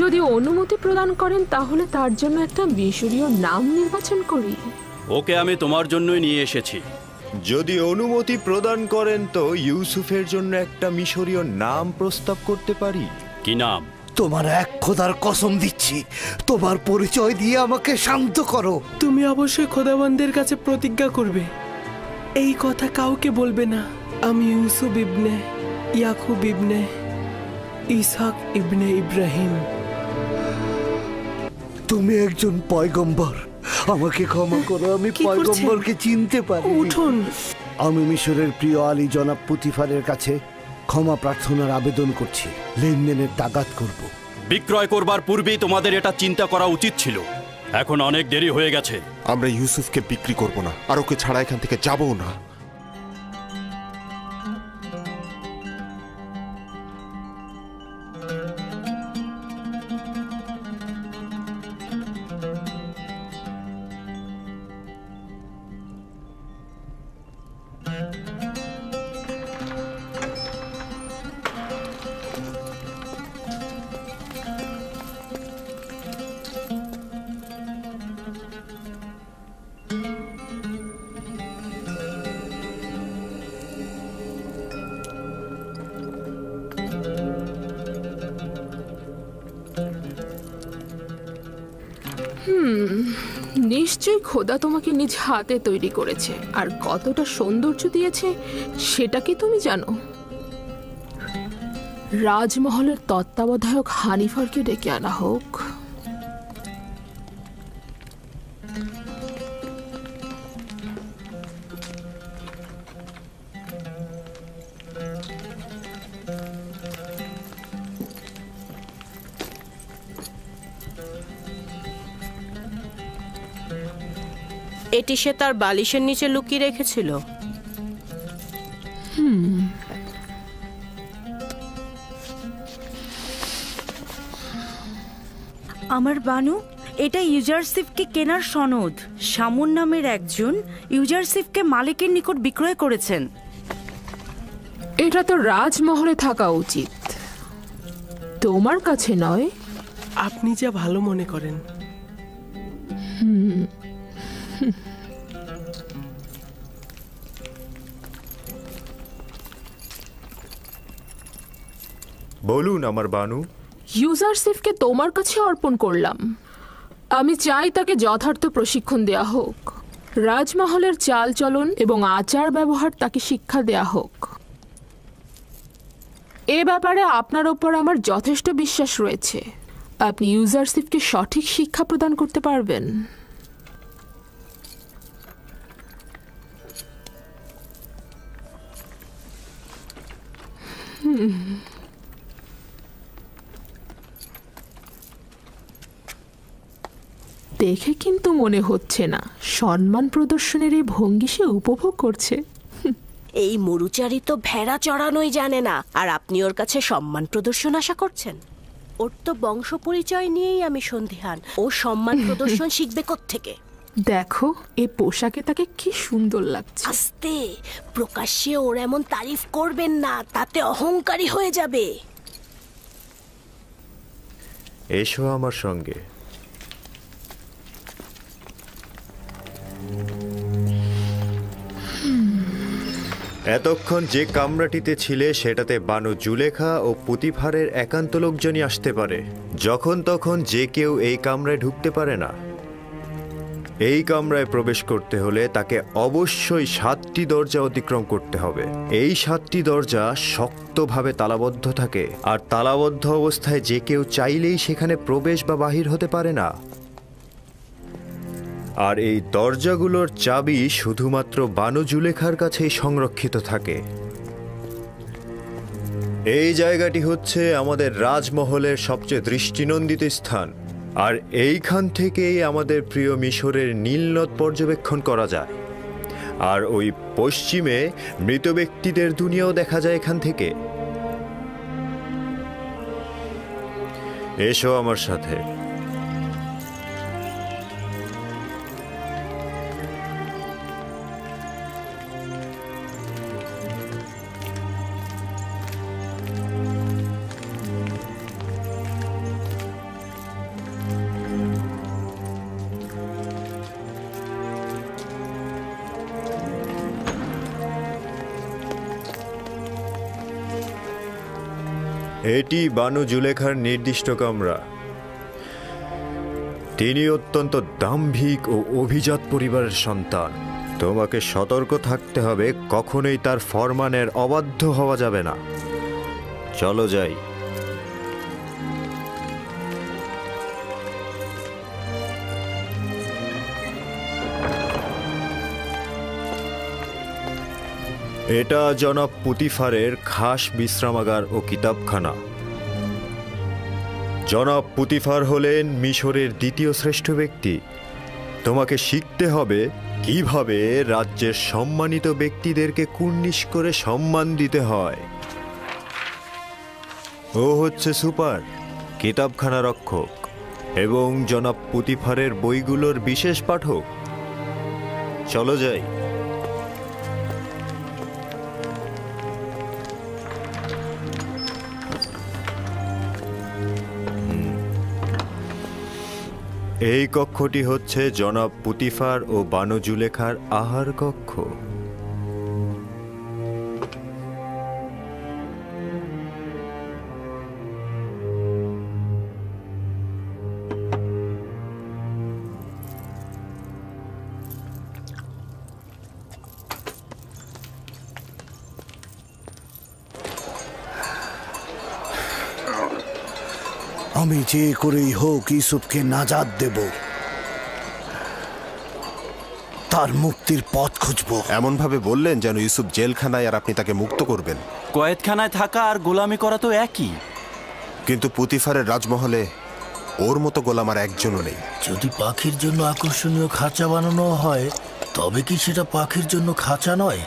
যদি অনুমতি প্রদান করেন তাহলে তার জন্য একটা মিশরীয় নাম নির্বাচন করি। ওকে আমি তোমার জন্যই নিয়ে এসেছি। যদি অনুমতি প্রদান করেন তো ইউসুফের জন্য একটা মিশরীয় নাম প্রস্তাব করতে পারি। কি নাম? তোমার এক খোদার কসম দিচ্ছি, তোমার পরিচয় দিয়ে আমাকে শান্ত করো। তুমি অবশ্যই খোদাবন্দের কাছে প্রতিজ্ঞা করবে, এই কথা কাউকে বলবে না। আমি ইউসুফ ইবনে ইয়াকুব ইবনে ইসহাক ইবনে ইব্রাহিম। তুমি একজন পয়গম্বর, আমাকে ক্ষমা করো, আমি পয়গম্বরকে চিনতে পারি। উঠুন। আমি মিশরের প্রিয় আলী জনাব পুতিফারের কাছে ক্ষমা প্রার্থনার আবেদন করছি। লেনদেনের তাগাদ করব। বিক্রয় করবার পূর্বেই তোমাদের এটা চিন্তা করা উচিত ছিল। এখন অনেক দেরি হয়ে গেছে। আমরা ইউসুফকে বিক্রি করব না, আর ওকে ছাড়া এখান থেকে যাবও না। নিশ্চয়ই খোদা তোমাকে নিজ হাতে তৈরি করেছে, আর কতটা সৌন্দর্য দিয়েছে সেটা কি তুমি জানো? রাজমহলের তত্ত্বাবধায়ক হানিফারকে ডেকে আনা হোক। এটি সে তার বালিশের নিচে লুকিয়ে রেখেছিল। আমার বানু, এটা ইউজারসিফকে কেনার সনদ। শামুন নামের একজন ইউজারসিফকে মালিকের নিকট বিক্রয় করেছেন। এটা তো রাজমহলে থাকা উচিত, তোমার কাছে নয়। আপনি যা ভালো মনে করেন। বলুন আমার বানু। ইউজারসিফকে তোমার কাছে অর্পণ করলাম। আমি চাই তাকে যথার্থ প্রশিক্ষণ দেয়া হোক। রাজমহলের চালচলন এবং আচার ব্যবহার তাকে শিক্ষা দেয়া হোক। এ ব্যাপারে আপনার ওপর আমার যথেষ্ট বিশ্বাস রয়েছে। আপনি ইউজারসিফকে সঠিক শিক্ষা প্রদান করতে পারবেন। দেখে কিন্তু মনে হচ্ছে না সম্মান প্রদর্শনের এই ভঙ্গি সে উপভোগ করছে। এই মরুচারী তো ভেড়া চড়ানোই জানে না, আর আপনি ওর কাছে সম্মান প্রদর্শন আশা করছেন? ওর তো বংশ পরিচয় নিয়েই আমি সন্দিহান। ও সম্মান প্রদর্শন শিখবে কোত্থেকে? দেখো, এই পোশাকে তাকে কি সুন্দর লাগছে। আস্তে, প্রকাশ্যে ওর এমন তারিফ করবেন না, তাতে অহংকারী হয়ে যাবে। এসো আমার সঙ্গে। এতক্ষণ যে কামরাটিতে ছিলে সেটাতে বানু জুলেখা ও পুতিফারের একান্ত লোকজনই আসতে পারে। যখন তখন যে কেউ এই কামরায় ঢুকতে পারে না। এই কামরায় প্রবেশ করতে হলে তাকে অবশ্যই 7টি দরজা অতিক্রম করতে হবে। এই 7টি দরজা শক্তভাবে তালাবদ্ধ থাকে, আর তালাবদ্ধ অবস্থায় যে কেউ চাইলেই সেখানে প্রবেশ বা বাহির হতে পারে না। আর এই দরজাগুলোর চাবি শুধুমাত্র বানু জুলেখার কাছেই সংরক্ষিত থাকে। এই জায়গাটি হচ্ছে আমাদের রাজমহলের সবচেয়ে দৃষ্টিনন্দিত স্থান, আর এইখান থেকেই আমাদের প্রিয় মিশরের নীলনদ পর্যবেক্ষণ করা যায়। আর ওই পশ্চিমে মৃত ব্যক্তিদের দুনিয়াও দেখা যায় এখান থেকে। এসো আমার সাথে। এটি বানু জুলেখার নির্দিষ্ট কামরা। তিনি অত্যন্ত দাম্ভিক ও অভিজাত পরিবারের সন্তান। তোমাকে সতর্ক থাকতে হবে, কখনোই তার ফরমানের অবাধ্য হওয়া যাবে না। চলো যাই। এটা জনাব পুতিফারের খাস বিশ্রামাগার ও কিতাবখানা। জনাব পুতিফার হলেন মিশরের দ্বিতীয় শ্রেষ্ঠ ব্যক্তি। তোমাকে শিখতে হবে কিভাবে রাজ্যের সম্মানিত ব্যক্তিদেরকে কুর্নিশ করে সম্মান দিতে হয়। ও হচ্ছে সুপার, কিতাবখানা রক্ষক এবং জনাব পুতিফারের বইগুলোর বিশেষ পাঠক। চলো যাই। এই কক্ষটি হচ্ছে জনাব পুতিফার ও বানু জুলেখার আহার কক্ষ। আমি যে করেই হোক ইউসুফকে নাজাত দেব, তার মুক্তির পথ খুঁজব। এমন ভাবে বললেন যেন ইউসুফ জেলখানায় আর আপনি তাকে মুক্ত করবেন। কয়েদখানায় থাকা আর গোলামি করা তো একই। কিন্তু পুতিফারের রাজমহলে ওর মতো গোলাম আর একজনও নেই। যদি পাখির জন্য আকর্ষণীয় খাঁচা বানানো হয়, তবে কি সেটা পাখির জন্য খাঁচা নয়?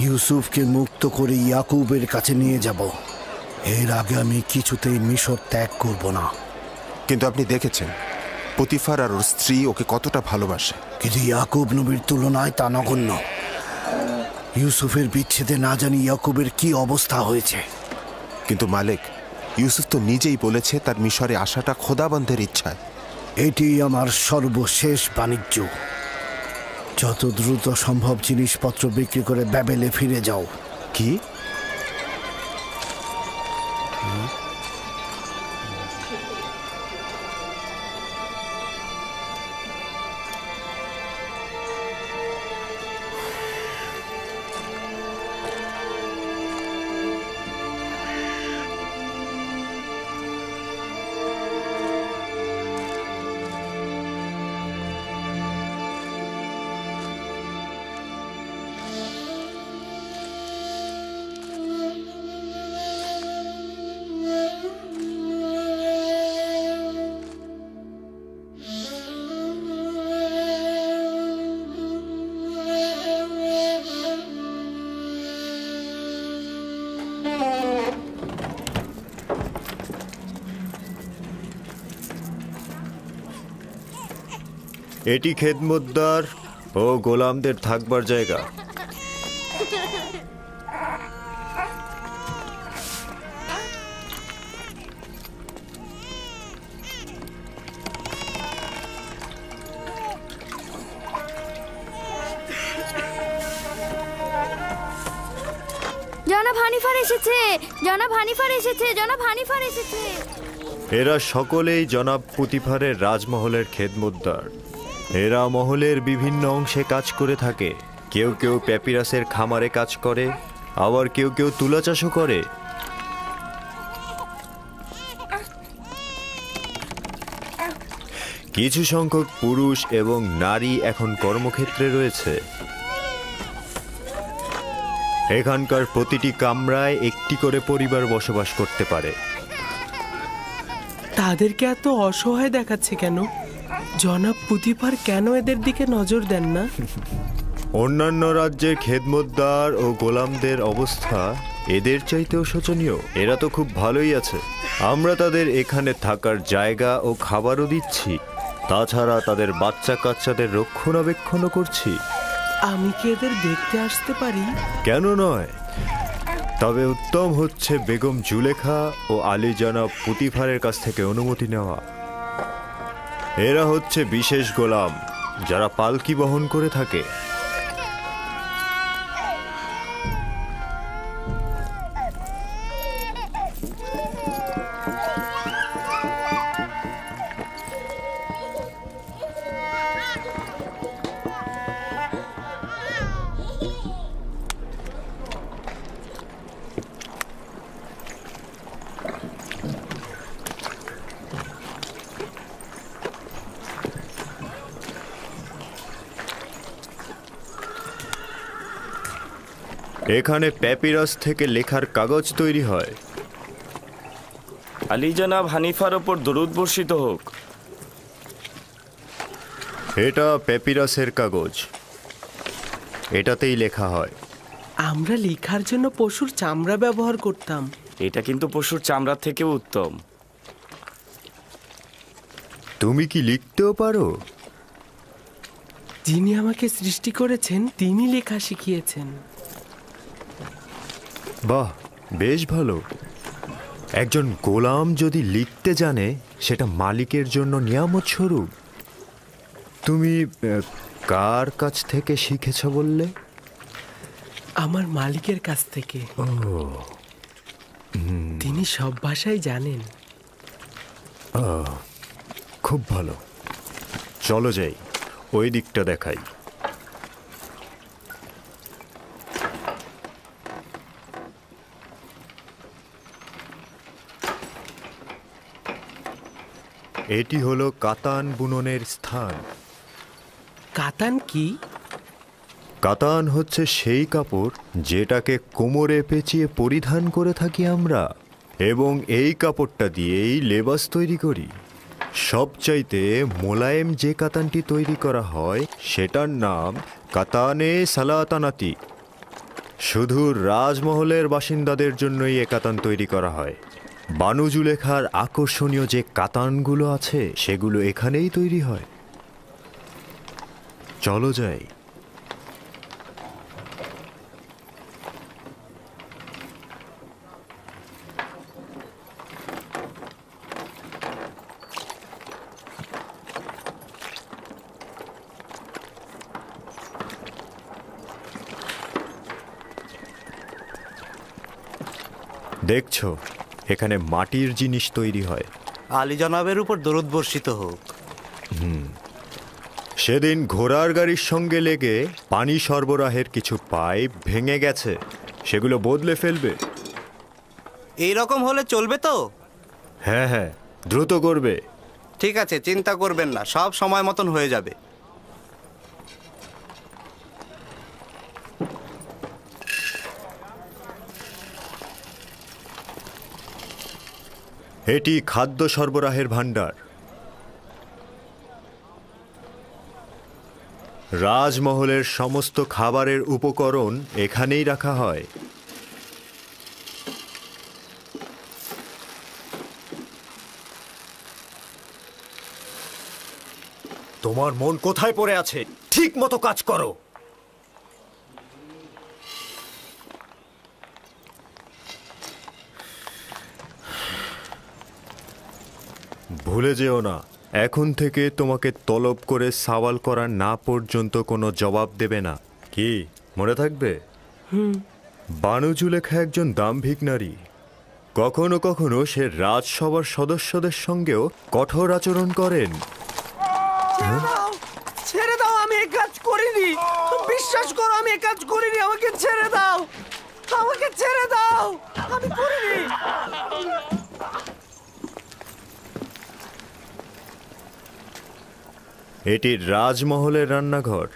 ইউসুফকে মুক্ত করে ইয়াকুবের কাছে নিয়ে যাব। এর আগে আমি কিছুতেই মিশর ত্যাগ করব না। কিন্তু আপনি দেখেছেন পুতিফার আর ওর স্ত্রী ওকে কতটা ভালোবাসে। কিন্তু ইয়াকুব নবীর তুলনায় তা নগণ্য। ইউসুফের বিচ্ছেদে না জানি ইয়াকুবের কি অবস্থা হয়েছে। কিন্তু মালিক, ইউসুফ তো নিজেই বলেছে তার মিশরে আসাটা খোদাবন্ধের ইচ্ছায়। এটি আমার সর্বশেষ বাণিজ্য। যত দ্রুত সম্ভব জিনিসপত্র বিক্রি করে ব্যাবেলে ফিরে যাও। কি? এটি খেদমতদার ও গোলামদের থাকবার জায়গা। জনাব হানিফার এসেছে, জনাব হানিফার এসেছে, জনাব হানিফার এসেছে। এরা সকলেই জনাব পুতিফারের রাজমহলের খেদমতদার। এরা মহলের বিভিন্ন অংশে কাজ করে থাকে। কেউ কেউ প্যাপিরাসের খামারে কাজ করে, আবার কেউ কেউ তুলা চাষও করে। কিছু সংখ্যক পুরুষ এবং নারী এখন কর্মক্ষেত্রে রয়েছে। এখানকার প্রতিটি কামরায় একটি করে পরিবার বসবাস করতে পারে। তাদেরকে এত অসহায় দেখাচ্ছে কেন? জনাব পুতিফার কেন এদের দিকে নজর দেন না? অন্যান্য রাজ্যের খেদমতদার ও গোলামদের অবস্থা এদের চাইতেও শোচনীয়। এরা তো খুব ভালোই আছে। আমরা তাদের এখানে থাকার জায়গা ও খাবারও দিচ্ছি, তাছাড়া তাদের বাচ্চা কাচ্চাদের রক্ষণাবেক্ষণও করছি। আমি কি এদের দেখতে আসতে পারি? কেন নয়? তবে উত্তম হচ্ছে বেগম জুলেখা ও আলী জনাব পুতিফারের কাছ থেকে অনুমতি নেওয়া। এরা হচ্ছে বিশেষ গোলাম যারা পালকি বহন করে থাকে। এখানে প্যাপিরাস থেকে লেখার কাগজ তৈরি হয়। আলী জনাব হানিফার ওপর দরুদ বর্ষিত হোক। এটা প্যাপিরাসের কাগজ, এটাতেই লেখা হয়। আমরা লেখার জন্য পশুর চামড়া ব্যবহার করতাম। এটা কিন্তু পশুর চামড়ার থেকেও উত্তম। তুমি কি লিখতেও পারো? যিনি আমাকে সৃষ্টি করেছেন তিনি লেখা শিখিয়েছেন। বাহ, বেশ ভালো। একজন গোলাম যদি লিখতে জানে সেটা মালিকের জন্য নিয়ামত স্বরূপ। তুমি কার কাছ থেকে শিখেছ বললে? আমার মালিকের কাছ থেকে। তিনি সব ভাষাই জানেন। খুব ভালো, চলো যাই, ওই দিকটা দেখাই। এটি হলো কাতান বুননের স্থান। কাতান কি? কাতান হচ্ছে সেই কাপড় যেটাকে কোমরে পেঁচিয়ে পরিধান করে থাকি আমরা, এবং এই কাপড়টা দিয়েই লেবাস তৈরি করি। সবচাইতে মোলায়েম যে কাতানটি তৈরি করা হয় সেটার নাম কাতানে সালাতানাতি। শুধু রাজমহলের বাসিন্দাদের জন্যই এ কাতান তৈরি করা হয়। বানু জুলেখার আকর্ষণীয় যে কাতানগুলো আছে সেগুলো এখানেই তৈরি হয়। চলো যাই। দেখছো, এখানে মাটির জিনিস তৈরি হয়। আলী জনাবের উপর দরুদ বর্ষিত হোক। সেদিন ঘোড়ার গাড়ির সঙ্গে লেগে পানি সরবরাহের কিছু পাইপ ভেঙে গেছে, সেগুলো বদলে ফেলবে। এই রকম হলে চলবে তো? হ্যাঁ হ্যাঁ, দ্রুত করবে। ঠিক আছে, চিন্তা করবেন না, সব সময় মতন হয়ে যাবে। এটি খাদ্য সরবরাহের ভাণ্ডার। রাজমহলের সমস্ত খাবারের উপকরণ এখানেই রাখা হয়। তোমার মন কোথায় পড়ে আছে? ঠিক মতো কাজ করো। ভুলে যেও না, এখন থেকে তোমাকে তলব করে সওয়াল করা না পর্যন্ত কোনো জবাব দেবে না। কি মনে থাকবে? বানু জুলেখা একজন দাম্ভিক নারী। কখনো কখনো সে রাজসভার সদস্যদের সঙ্গেও কঠোর আচরণ করেন। ছেড়ে দাও, আমি এই কাজ করিনি। বিশ্বাস করো, আমি এই কাজ করিনি। আমাকে ছেড়ে দাও, আমাকে ছেড়ে দাও, আমি করিনি। এটি রাজমহলের রান্নাঘর।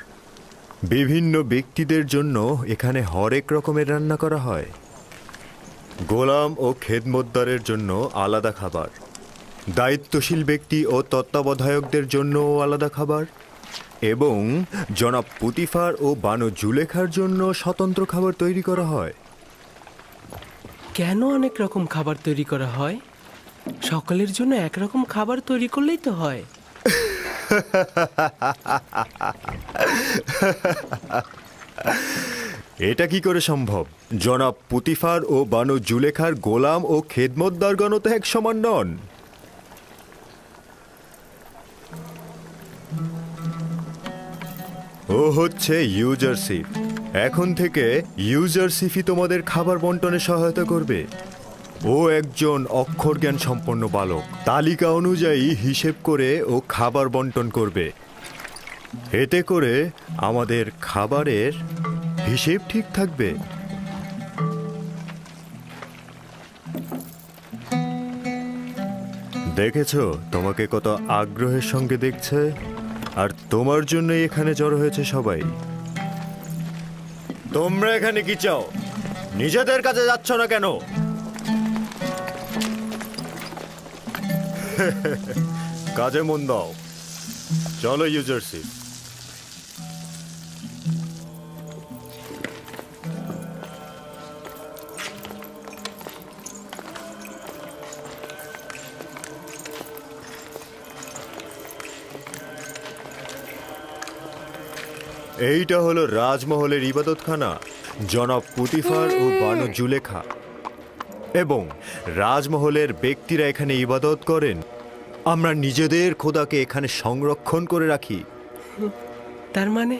বিভিন্ন ব্যক্তিদের জন্য এখানে হরেক রকমের রান্না করা হয়। গোলাম ও খেদমতদারের জন্য আলাদা খাবার, দায়িত্বশীল ব্যক্তি ও তত্ত্বাবধায়কদের জন্যও আলাদা খাবার, এবং জনাব পুতিফার ও বানু জুলেখার জন্য স্বতন্ত্র খাবার তৈরি করা হয়। কেন অনেক রকম খাবার তৈরি করা হয়? সকলের জন্য একরকম খাবার তৈরি করলেই তো হয়। এটা কি করে সম্ভব? জনাব পুতিফার ও বানু জুলেখার গোলাম ও খেদমতদারগণ তো এক সমান নন। ও হচ্ছে ইউজারশিপ। এখন থেকে ইউজারশিপই তোমাদের খাবার বন্টনে সহায়তা করবে। ও একজন অক্ষর জ্ঞান সম্পন্ন বালক, তালিকা অনুযায়ী হিসেব করে ও খাবার বন্টন করবে। এতে করে আমাদের খাবারের হিসেব ঠিক থাকবে। দেখেছো তোমাকে কত আগ্রহের সঙ্গে দেখছে, আর তোমার জন্যই এখানে জড়ো হয়েছে সবাই। তোমরা এখানে কি চাও? নিজেদের কাছে যাচ্ছ না কেন? কাজে মন দাও। চলো ইউজারশিপ। এইটা হলো রাজমহলের ইবাদতখানা, জনাব পুতিফার ও বানু জুলেখা। এবং রাজমহলের ব্যক্তিরা এখানে ইবাদত করেন। আমরা নিজেদের খোদাকে এখানে সংরক্ষণ করে রাখি। তার মানে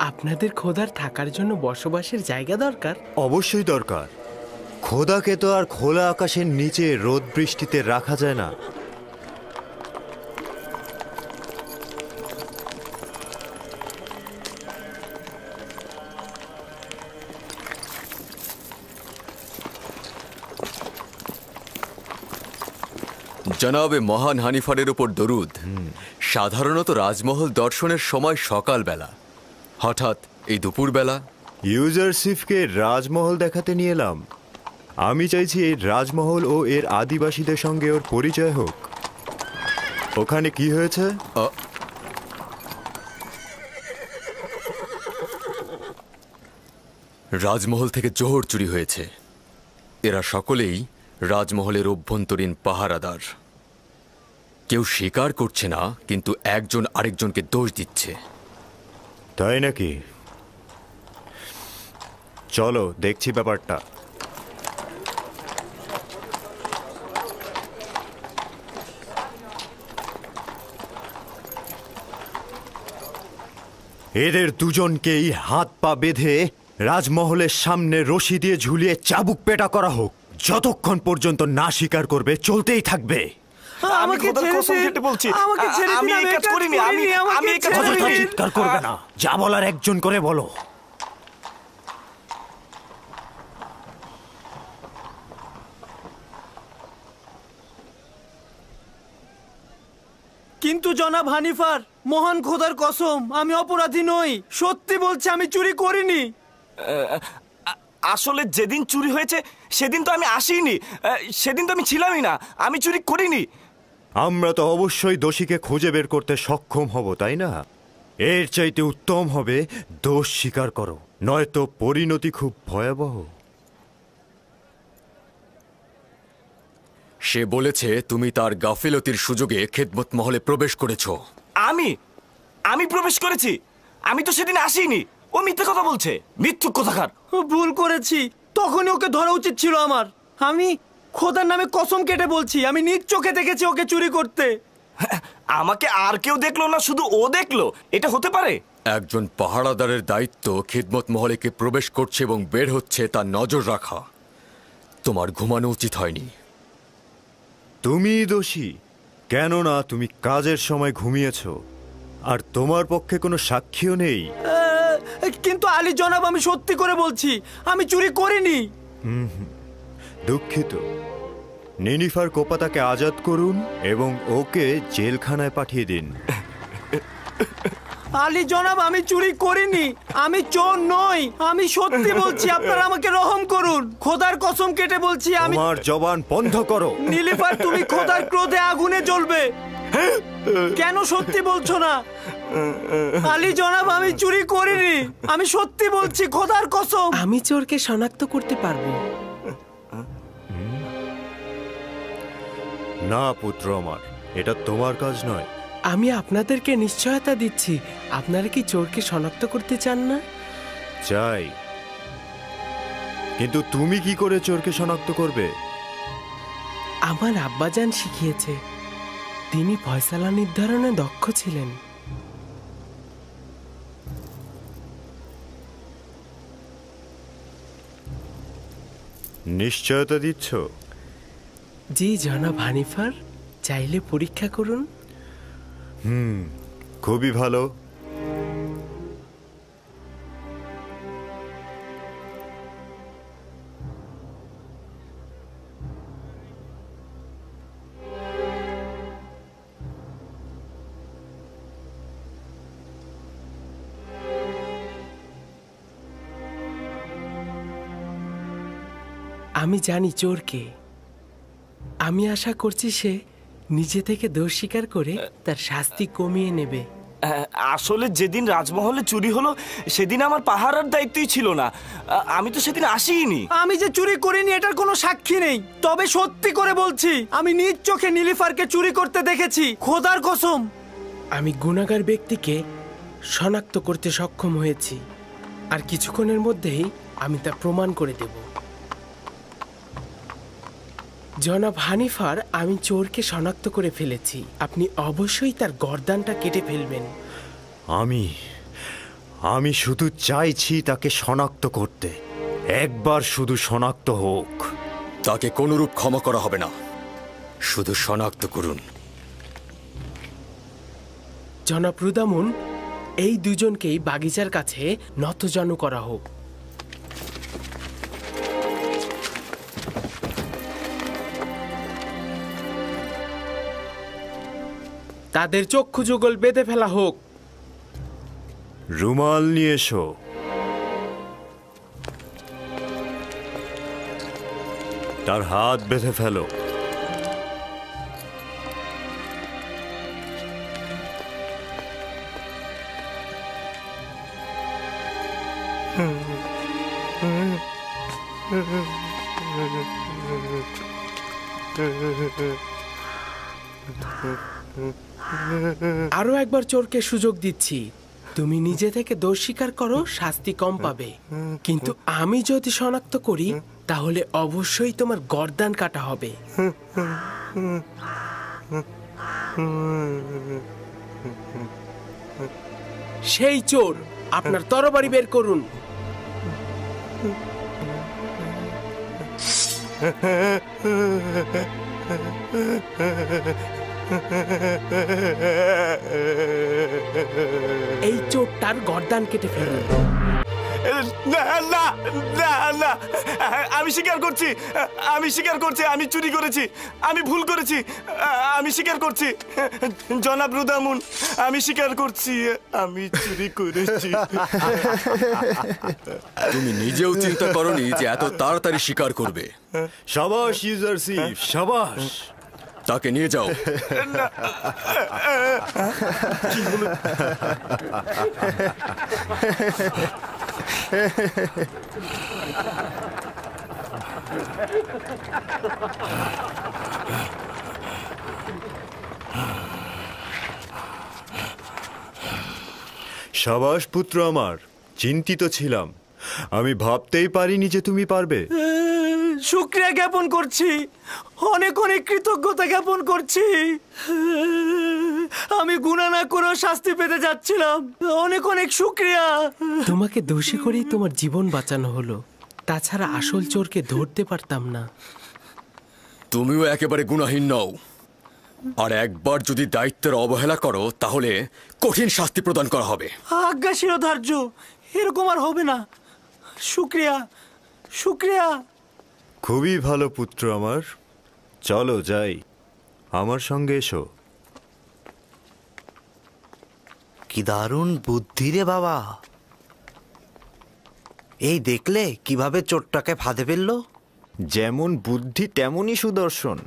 আপনাদের খোদার থাকার জন্য বসবাসের জায়গা দরকার? অবশ্যই দরকার। খোদাকে তো আর খোলা আকাশের নিচে রোদ বৃষ্টিতে রাখা যায় না। জনাবে মহান হানিফারের উপর দরুদ। সাধারণত রাজমহল দর্শনের সময় সকালবেলা, হঠাৎ এই দুপুরবেলা। ইউজারশিফকে রাজমহল দেখাতে নিয়ে এলাম। আমি চাইছি এই রাজমহল ও এর আদিবাসীদের সঙ্গে ওর পরিচয় হোক। ওখানে কি হয়েছে? রাজমহল থেকে জোহর চুরি হয়েছে। এরা সকলেই রাজমহলের অভ্যন্তরীণ পাহারাদার। কেউ স্বীকার করছে না, কিন্তু একজন আরেকজনকে দোষ দিচ্ছে। তাই নাকি? চলো দেখছি ব্যাপারটা। এদের দুজনকেই হাত পা বেঁধে রাজমহলের সামনে রশি দিয়ে ঝুলিয়ে চাবুক পেটা করা হোক। যতক্ষণ পর্যন্ত না স্বীকার করবে চলতেই থাকবে। চিৎকার করবে না, যা বলার একজন করে বলো। কিন্তু জনাব হানিফার, মহান খোদার কসম, আমি অপরাধী নই। সত্যি বলছি, আমি চুরি করিনি। আসলে যেদিন চুরি হয়েছে সেদিন তো আমি আসিনি, সেদিন তো আমি ছিলামই না। আমি চুরি করিনি। আমরা তো অবশ্যই দোষীকে খুঁজে বের করতে সক্ষম হব, তাই না? এর চাইতে উত্তম হবে দোষ স্বীকার করো, নয়তো পরিণতি খুব ভয়াবহ। সে বলেছে তুমি তার গাফিলতির সুযোগে খেদমত মহলে প্রবেশ করেছ। আমি প্রবেশ করেছি? আমি তো সেদিন আসিনি। ও মিথ্যে কথা বলছে, মিথ্যুক কথাকার। ভুল করেছি, তখনই ওকে ধরা উচিত ছিল আমার। আমি খোদার নামে কসম কেটে বলছি, আমি নিজ চোখে দেখেছি ওকে চুরি করতে। আমাকে আর কেউ দেখলো না, শুধু ও দেখলো? এটা হতে পারে? একজন পাহারাদারের দায়িত্ব খেদমত মহলে কে প্রবেশ করছে এবং বের হচ্ছে তার নজর রাখা। তোমার ঘুমানো উচিত হয়নি। তুমি দোষী, কেননা তুমি কাজের সময় ঘুমিয়েছ, আর তোমার পক্ষে কোনো সাক্ষীও নেই। কিন্তু আলী জনাব, আমি সত্যি করে বলছি, আমি চুরি করিনি। দুঃখিত। নিনিফার কোপাতাকে আজাদ করুন এবং ওকে জেলখানায় পাঠিয়ে দিন। আলী জনাব, আমি চুরি করিনি, আমি চোর নই, আমি সত্যি বলছি। আপনারা আমাকে রহম করুন, খোদার কসম কেটে বলছি। আমি তোমার জবান বন্ধ করো। নীলিফার, তুমি খোদার ক্রোধে আগুনে জ্বলবে। কেন সত্যি বলছো না? আলী জনাব, আমি চুরি করিনি, আমি সত্যি বলছি, খোদার কসম। আমি চোরকে শনাক্ত করতে পারবো। না পুত্র আমার, এটা তোমার কাজ নয়। আমি আপনাদেরকে নিশ্চয়তা দিচ্ছি। আপনারা কি চোরকে শনাক্ত করতে চান না? চাই, কিন্তু তুমি কি করে চোরকে শনাক্ত করবে? আমার আব্বাজান শিখিয়েছে। তিনি ফয়সালা নির্ধারণে দক্ষ ছিলেন। নিশ্চয়তা দিচ্ছ? জি জনাব হানিফার, চাইলে পরীক্ষা করুন। খুবই ভালো। আমি জানি চোরকে। আমি আশা করছি সে নিজে থেকে দোষ স্বীকার করে তার শাস্তি কমিয়ে নেবে। আসলে যেদিন রাজমহলে চুরি হলো সেদিন আমার পাহারার দায়িত্বই ছিল না। আমি তো সেদিন আসিনি। আমি যে চুরি করিনি এটার কোনো সাক্ষী নেই, তবে সত্যি করে বলছি আমি নিজ চোখে নীলিফারকে চুরি করতে দেখেছি, খোদার কসম। আমি গুনাহগার ব্যক্তিকে শনাক্ত করতে সক্ষম হয়েছি, আর কিছুক্ষণের মধ্যেই আমি তা প্রমাণ করে দেব। জনাব হানিফার, আমি চোরকে শনাক্ত করে ফেলেছি। আপনি অবশ্যই তার গর্দানটা কেটে ফেলবেন। আমি শুধু চাইছি তাকে শনাক্ত করতে। একবার শুধু শনাক্ত হোক। তাকে কোনরূপ ক্ষমা করা হবে না, শুধু শনাক্ত করুন। জনাব রুদামুন, এই দুজনকেই বাগিচার কাছে নতজানু করা হোক। তাদের চক্ষু যুগল বেঁধে ফেলা হোক। রুমাল নিয়ে এসো। তার হাত বেঁধে ফেলো। আরো একবার চোরকে সুযোগ দিচ্ছি। তুমি নিজে থেকে দোষ স্বীকার করো, শাস্তি কম পাবে। কিন্তু আমি যদি শনাক্ত করি তাহলে অবশ্যই তোমার গর্দান কাটা হবে। সেই চোর, আপনার তরবারি বের করুন। এই চোরটার গর্দান কেটে ফেলুন। না না না না, আমি স্বীকার করছি, আমি চুরি করেছি, আমি ভুল করেছি, আমি স্বীকার করছি। জনাব রুদামুন, আমি স্বীকার করছি, আমি চুরি করেছি। তুমি নিজেও চিন্তা করনি যে এত তাড়াতাড়ি স্বীকার করবে। শাবাশ ইউজারশিপ, শাবাশ। তাকে নিয়ে যাও। শাবাশ পুত্র আমার, চিন্তিত ছিলাম। আমি ভাবতেই পারিনি যে তুমি পারবে। শুকরিয়া জ্ঞাপন করছি, অনেক অনেক কৃতজ্ঞতা জ্ঞাপন করছি। আমি গুনাহ না করেও শাস্তি পেতে যাচ্ছিলাম। অনেক অনেক শুকরিয়া। তোমাকে দোষী করেই তোমার জীবন বাঁচানো হলো, তাছাড়া আসল চোরকে ধরতে পারতাম না। তুমিও একেবারে গুনাহীন নও, আর একবার যদি দায়িত্বের অবহেলা করো তাহলে কঠিন শাস্তি প্রদান করা হবে। আজ্ঞা শিরোধার্য, এরকম আর হবে না। শুকরিয়া, শুকরিয়া। খুবই ভালো পুত্র আমার, চলো যাই, আমার সঙ্গে এসো। কি দারুণ বুদ্ধি রে বাবা! এই দেখলে কিভাবে চোরটাকে ফাঁদে ফেললো? যেমন বুদ্ধি তেমনই সুদর্শন।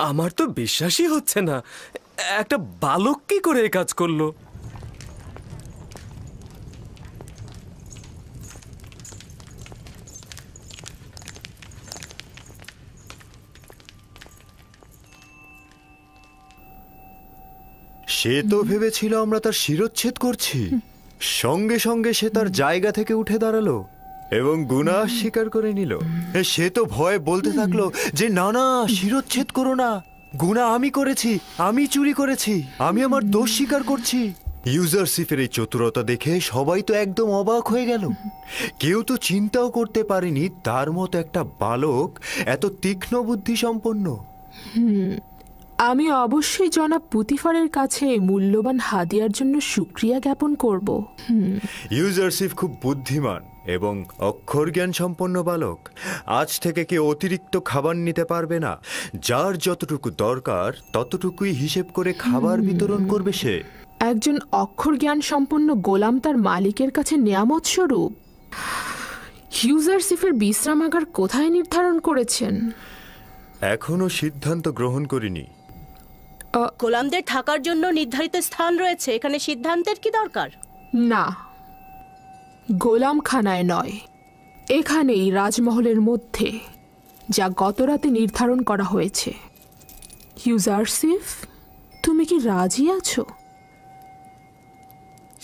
আমার তো বিশ্বাসই হচ্ছে না, একটা বালক কি করে এই কাজ করলো। সে তো ভেবেছিল আমরা তার শিরচ্ছেদ করছি। সঙ্গে সঙ্গে সে তার জায়গা থেকে উঠে দাঁড়ালো এবং গুনাহ স্বীকার করে নিল। সে তো ভয়ে বলতে থাকলো যে না না, শিরচ্ছেদ করো না, গুনাহ আমি করেছি, আমি চুরি করেছি, আমি আমার দোষ স্বীকার করছি। ইউজারশিপের এই চতুরতা দেখে সবাই তো একদম অবাক হয়ে গেল। কেউ তো চিন্তাও করতে পারেনি তার মতো একটা বালক এত তীক্ষ্ণ বুদ্ধি সম্পন্ন। আমি অবশ্যই জনাব পুতিফারের কাছে মূল্যবান হাদিয়ার জন্য শুকরিয়া জ্ঞাপন করব। ইউজারশিপ খুব বুদ্ধিমান এবং অক্ষর জ্ঞান সম্পন্ন বালক। আজ থেকে কেউ অতিরিক্ত খাবার নিতে পারবে না। যার যতটুকু দরকার ততটুকুই হিসেব করে খাবার বিতরণ করবে সে। একজন অক্ষর জ্ঞান সম্পন্ন গোলাম তার মালিকের কাছে নিয়ামত স্বরূপ। ইউজারশিপের বিশ্রামাগার কোথায় নির্ধারণ করেছেন? এখনো সিদ্ধান্ত গ্রহণ করিনি। গোলামদের থাকার জন্য নির্ধারিত স্থান রয়েছে, এখানে সিদ্ধান্তের কি দরকার? না, গোলামখানায় নয়, এখানেই রাজমহলের মধ্যে, যা গতরাতে নির্ধারণ করা হয়েছে। ইউজারশিপ, তুমি কি রাজি আছো?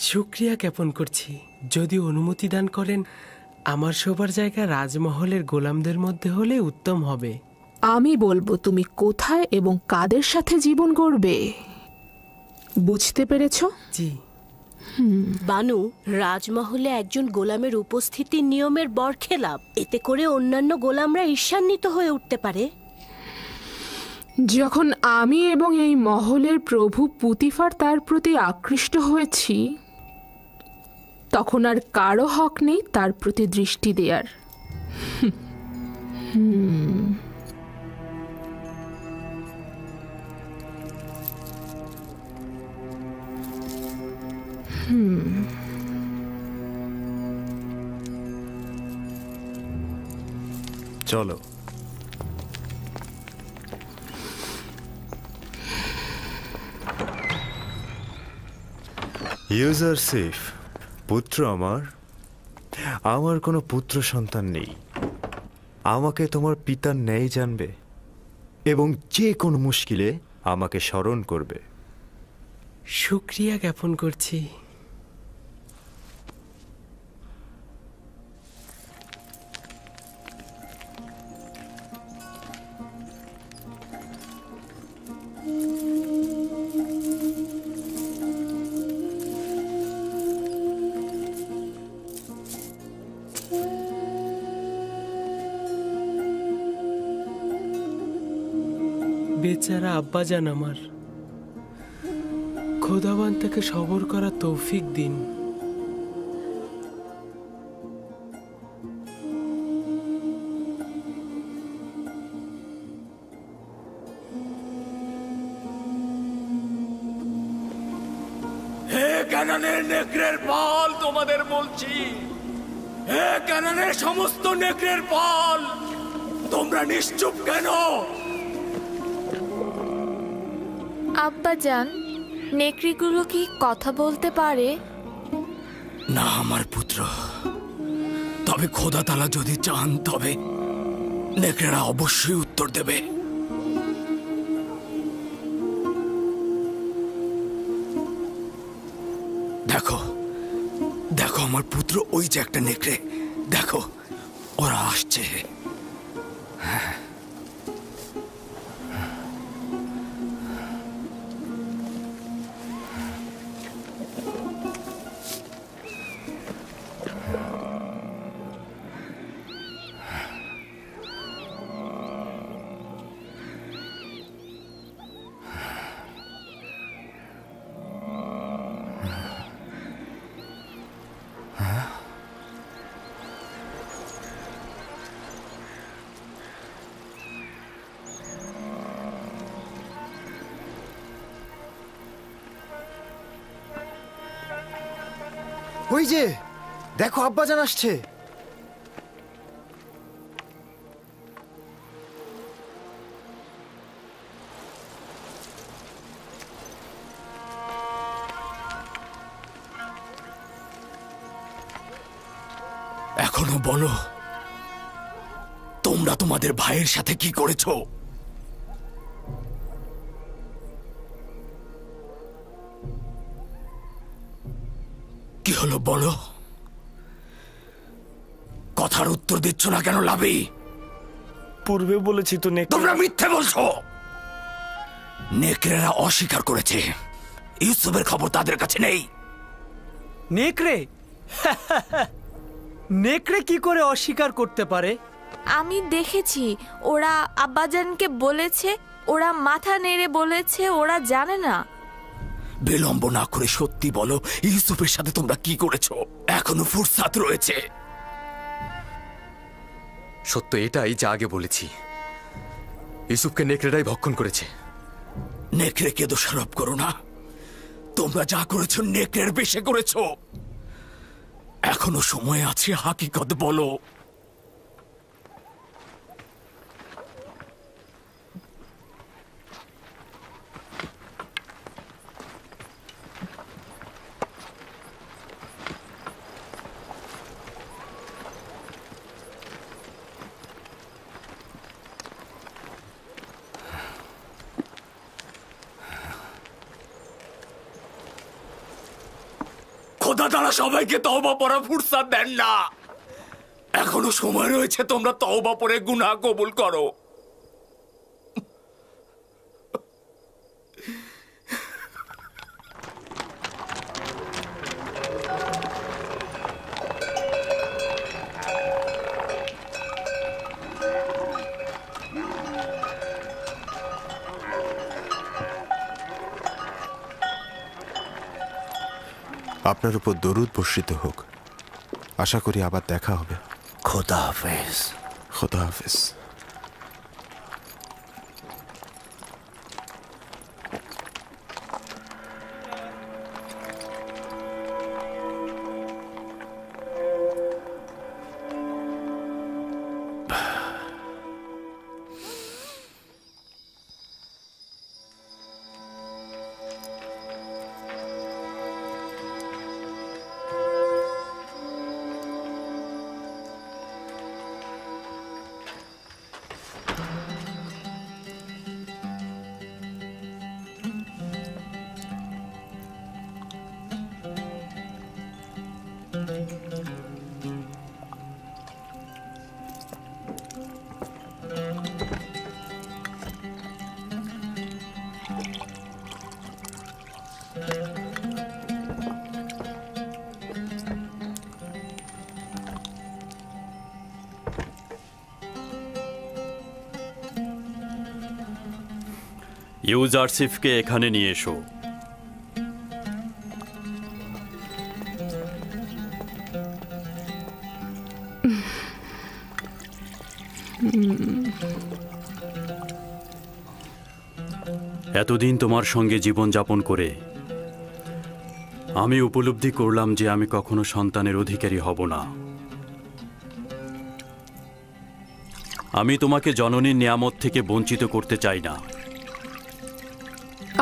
শুক্রিয়া জ্ঞাপন করছি। যদি অনুমতি দান করেন, আমার শোবার জায়গা রাজমহলের গোলামদের মধ্যে হলে উত্তম হবে। আমি বলবো তুমি কোথায় এবং কাদের সাথে জীবন গড়বে। বুঝতে পেরেছ? জি। বানু, রাজমহলে একজন গোলামের উপস্থিতি নিয়মের বরখেলাপ। এতে করে অন্যান্য গোলামরা ঈর্ষান্বিত হয়ে উঠতে পারে। যখন আমি এবং এই মহলের প্রভু পুতিফার তার প্রতি আকৃষ্ট হয়েছি, তখন আর কারো হক নেই তার প্রতি দৃষ্টি দেয়ার। চলো। ইউজারশিপ, পুত্র আমার কোনো পুত্র সন্তান নেই। আমাকে তোমার পিতার ন্যায় জানবে এবং যে কোনো মুশকিলে আমাকে স্মরণ করবে। শুক্রিয়া জ্ঞাপন করছি। বেচারা আব্বাজান আমার, খোদাবান তাকে সবর করা তৌফিক দিন। হে কানানের নেকড়ের পাল, তোমাদের বলছি, হে কানানের সমস্ত নেকড়ের পাল, তোমরা নিশ্চুপ কেন? আব্বাজান, নেকড়েগুলো কি কথা বলতে পারে? না আমার পুত্র, তবে খোদা তাআলা যদি চান তবে নেকড়েরা অবশ্যই উত্তর দেবে। দেখো দেখো আমার পুত্র, ওই যে একটা নেকড়ে, দেখো ওরা আসছে। হ্যাঁ, ওই যে দেখো, আব্বাজান আসছে। এখনো বলো, তোমরা তোমাদের ভাইয়ের সাথে কি করেছো? কি হলো বলো? কথার উত্তর দিচ্ছ না কেন লাভি? পূর্বে বলেছি তো তোমরা মিথ্যে বলছো। নেকড়েরা অস্বীকার করেছে, ইউসুফের খবর তাদের কাছে নেই। নেকড়ে? নেকড়ে কি করে অস্বীকার করতে পারে? আমি দেখেছি, ওরা আব্বাজানকে বলেছে, ওরা মাথা নেড়ে বলেছে ওরা জানে না। বিলম্ব না করে সত্যি বলো, ইউসুফের সাথে তোমরা কি করেছো? এখনো ফুরসাত রয়েছে। সত্য এটাই যা আগে বলেছি, ইউসুফকে নেকড়েরাই ভক্ষণ করেছে। নেকড়েকে দোষারোপ করো না, তোমরা যা করেছো নেকড়ের বেশে করেছো। এখনো সময় আছে, হাকিকত বলো। খোদা তাআলা সবাইকে তওবা পড়ার ফুরসাত দেন না। এখনো সময় রয়েছে, তোমরা তওবা পড়ে গুনাহ কবুল করো। আপনার উপর দরুদ বর্ষিত হোক। আশা করি আবার দেখা হবে। খোদা হাফেজ। খোদা হাফেজ। ইউজারসিফকে এখানে নিয়ে এসো। এতদিন তোমার সঙ্গে জীবনযাপন করে আমি উপলব্ধি করলাম যে আমি কখনো সন্তানের অধিকারী হব না। আমি তোমাকে জননীর নিয়ামত থেকে বঞ্চিত করতে চাই না।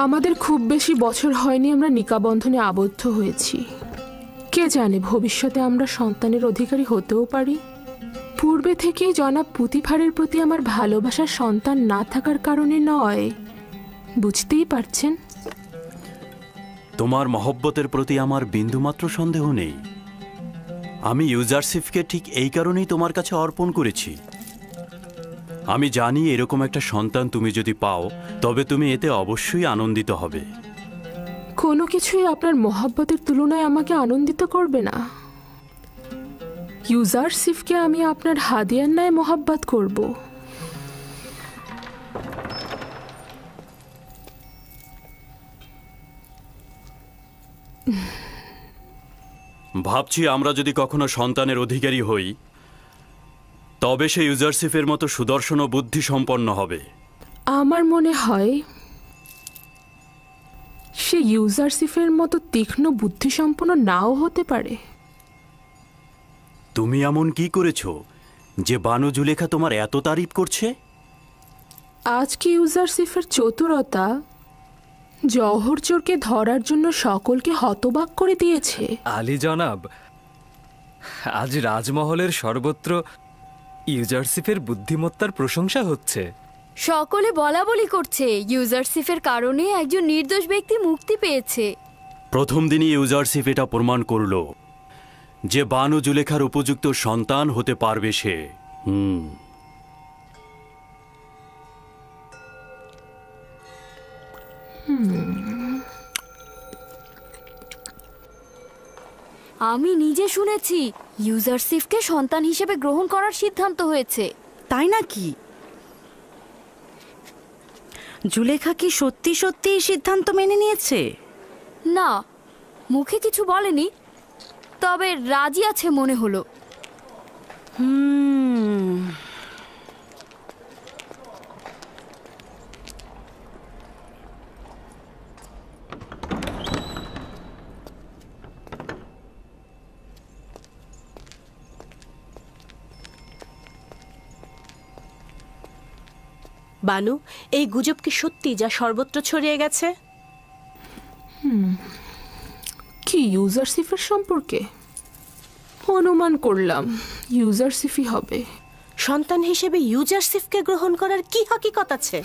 আমাদের খুব বেশি বছর হয়নি আমরা নিকাবন্ধনে আবদ্ধ হয়েছি। কে জানে ভবিষ্যতে আমরা সন্তানের অধিকারী হতেও পারি। পূর্বে থেকেই জনাব পুতিফারের প্রতি আমার ভালোবাসার সন্তান না থাকার কারণে নয়, বুঝতেই পারছেন। তোমার মহব্বতের প্রতি আমার বিন্দুমাত্র সন্দেহ নেই। আমি ইউজারসিফকে ঠিক এই কারণেই তোমার কাছে অর্পণ করেছি। আমি জানি এরকম একটা সন্তান তুমি যদি পাও তবে তুমি এতে অবশ্যই আনন্দিত হবে। কোনো কিছুই আপনার মহব্বতের তুলনায় আমাকে আনন্দিত করবে না। ইউজারসিফকে আমি আপনার হাদিয়ার ন্যায় মহব্বত করব। ভাবছি আমরা যদি কখনো সন্তানের অধিকারী হই তবে সে ইউজারসিফের মতো সুদর্শন ও বুদ্ধি সম্পন্ন হবে। আমার মনে হয় সে ইউজারসিফের মতো তীক্ষ্ণ বুদ্ধিসম্পন্ন নাও হতে পারে। তুমি এমন কি করেছো যে বানু জুলেখা তোমার এত তারিফ করছে? আজকে ইউজারসিফের চতুরতা জওহর চোরকে ধরার জন্য সকলকে হতবাক করে দিয়েছে। আলী জনাব, আজ রাজমহলের সর্বত্র ইউজারসিফের বুদ্ধিমত্তার প্রশংসা হচ্ছে। সকলে বলা বলি করছে ইউজারসিফের কারণে একজন নির্দোষ ব্যক্তি মুক্তি পেয়েছে। প্রথম দিনই ইউজারসিফ এটা প্রমাণ করল যে বানু জুলেখার উপযুক্ত সন্তান হতে পারবে সে। আমি নিজে শুনেছি ইউজারসিফকে সন্তান হিসেবে গ্রহণ করার সিদ্ধান্ত হয়েছে। তাই নাকি? জুলেখা কি সত্যি সত্যি এই সিদ্ধান্ত মেনে নিয়েছে? না, মুখে কিছু বলেনি, তবে রাজি আছে মনে হলো। বানু, এই গুজব কি সত্যি যা সর্বত্র ছড়িয়ে গেছে? কি ইউজারসিফের সম্পর্কে? অনুমান করলাম ইউজারসিফই হবে। সন্তান হিসেবে ইউজারসিফকে গ্রহণ করার কি হাকিকত আছে?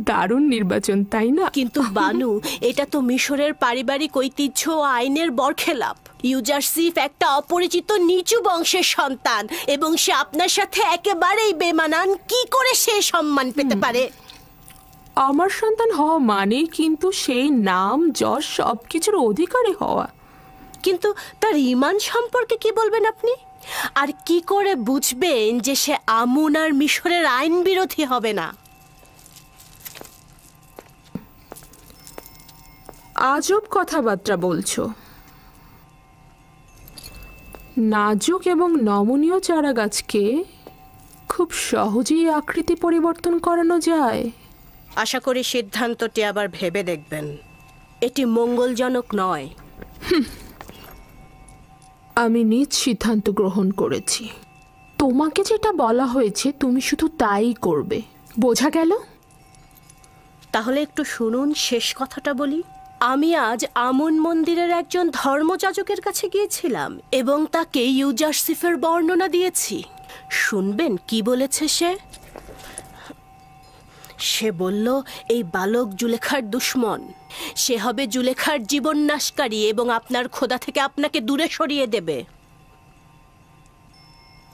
দারুণ নির্বাচন, তাই না? কিন্তু বানু, এটা তো মিশরের পারিবারিক ঐতিহ্য ও আইনের বরখেলাপ। ইউজারসিফ একটা অপরিচিত নিচু বংশের সন্তান এবং সে আপনার সাথে একেবারেই বেমানান। কি করে সে সম্মান পেতে পারে? আমার সন্তান হওয়া মানে কিন্তু সেই নাম যশ সবকিছুর অধিকারী হওয়া। কিন্তু তার ঈমান সম্পর্কে কি বলবেন আপনি? আর কি করে বুঝবেন যে সে আমুন আর মিশরের আইন বিরোধী হবে না? আজব কথাবার্তা বলছো। নাজুক এবং নমনীয় চারা গাছকে খুব সহজেই আকৃতি পরিবর্তন করানো যায়। আশা করি সিদ্ধান্তটি আবার ভেবে দেখবেন। এটি মঙ্গলজনক নয়। আমি নিজ সিদ্ধান্ত গ্রহণ করেছি। তোমাকে যেটা বলা হয়েছে তুমি শুধু তাই করবে, বোঝা গেল? তাহলে একটু শুনুন, শেষ কথাটা বলি। আমি আজ আমুন মন্দিরের একজন ধর্মযাজকের কাছে গিয়েছিলাম এবং তাকে ইউজারসিফের বর্ণনা দিয়েছি। শুনবেন কি বলেছে সে? সে বলল এই বালক জুলেখার দুশমন। সে হবে জুলেখার জীবন নাশকারী এবং আপনার খোদা থেকে আপনাকে দূরে সরিয়ে দেবে।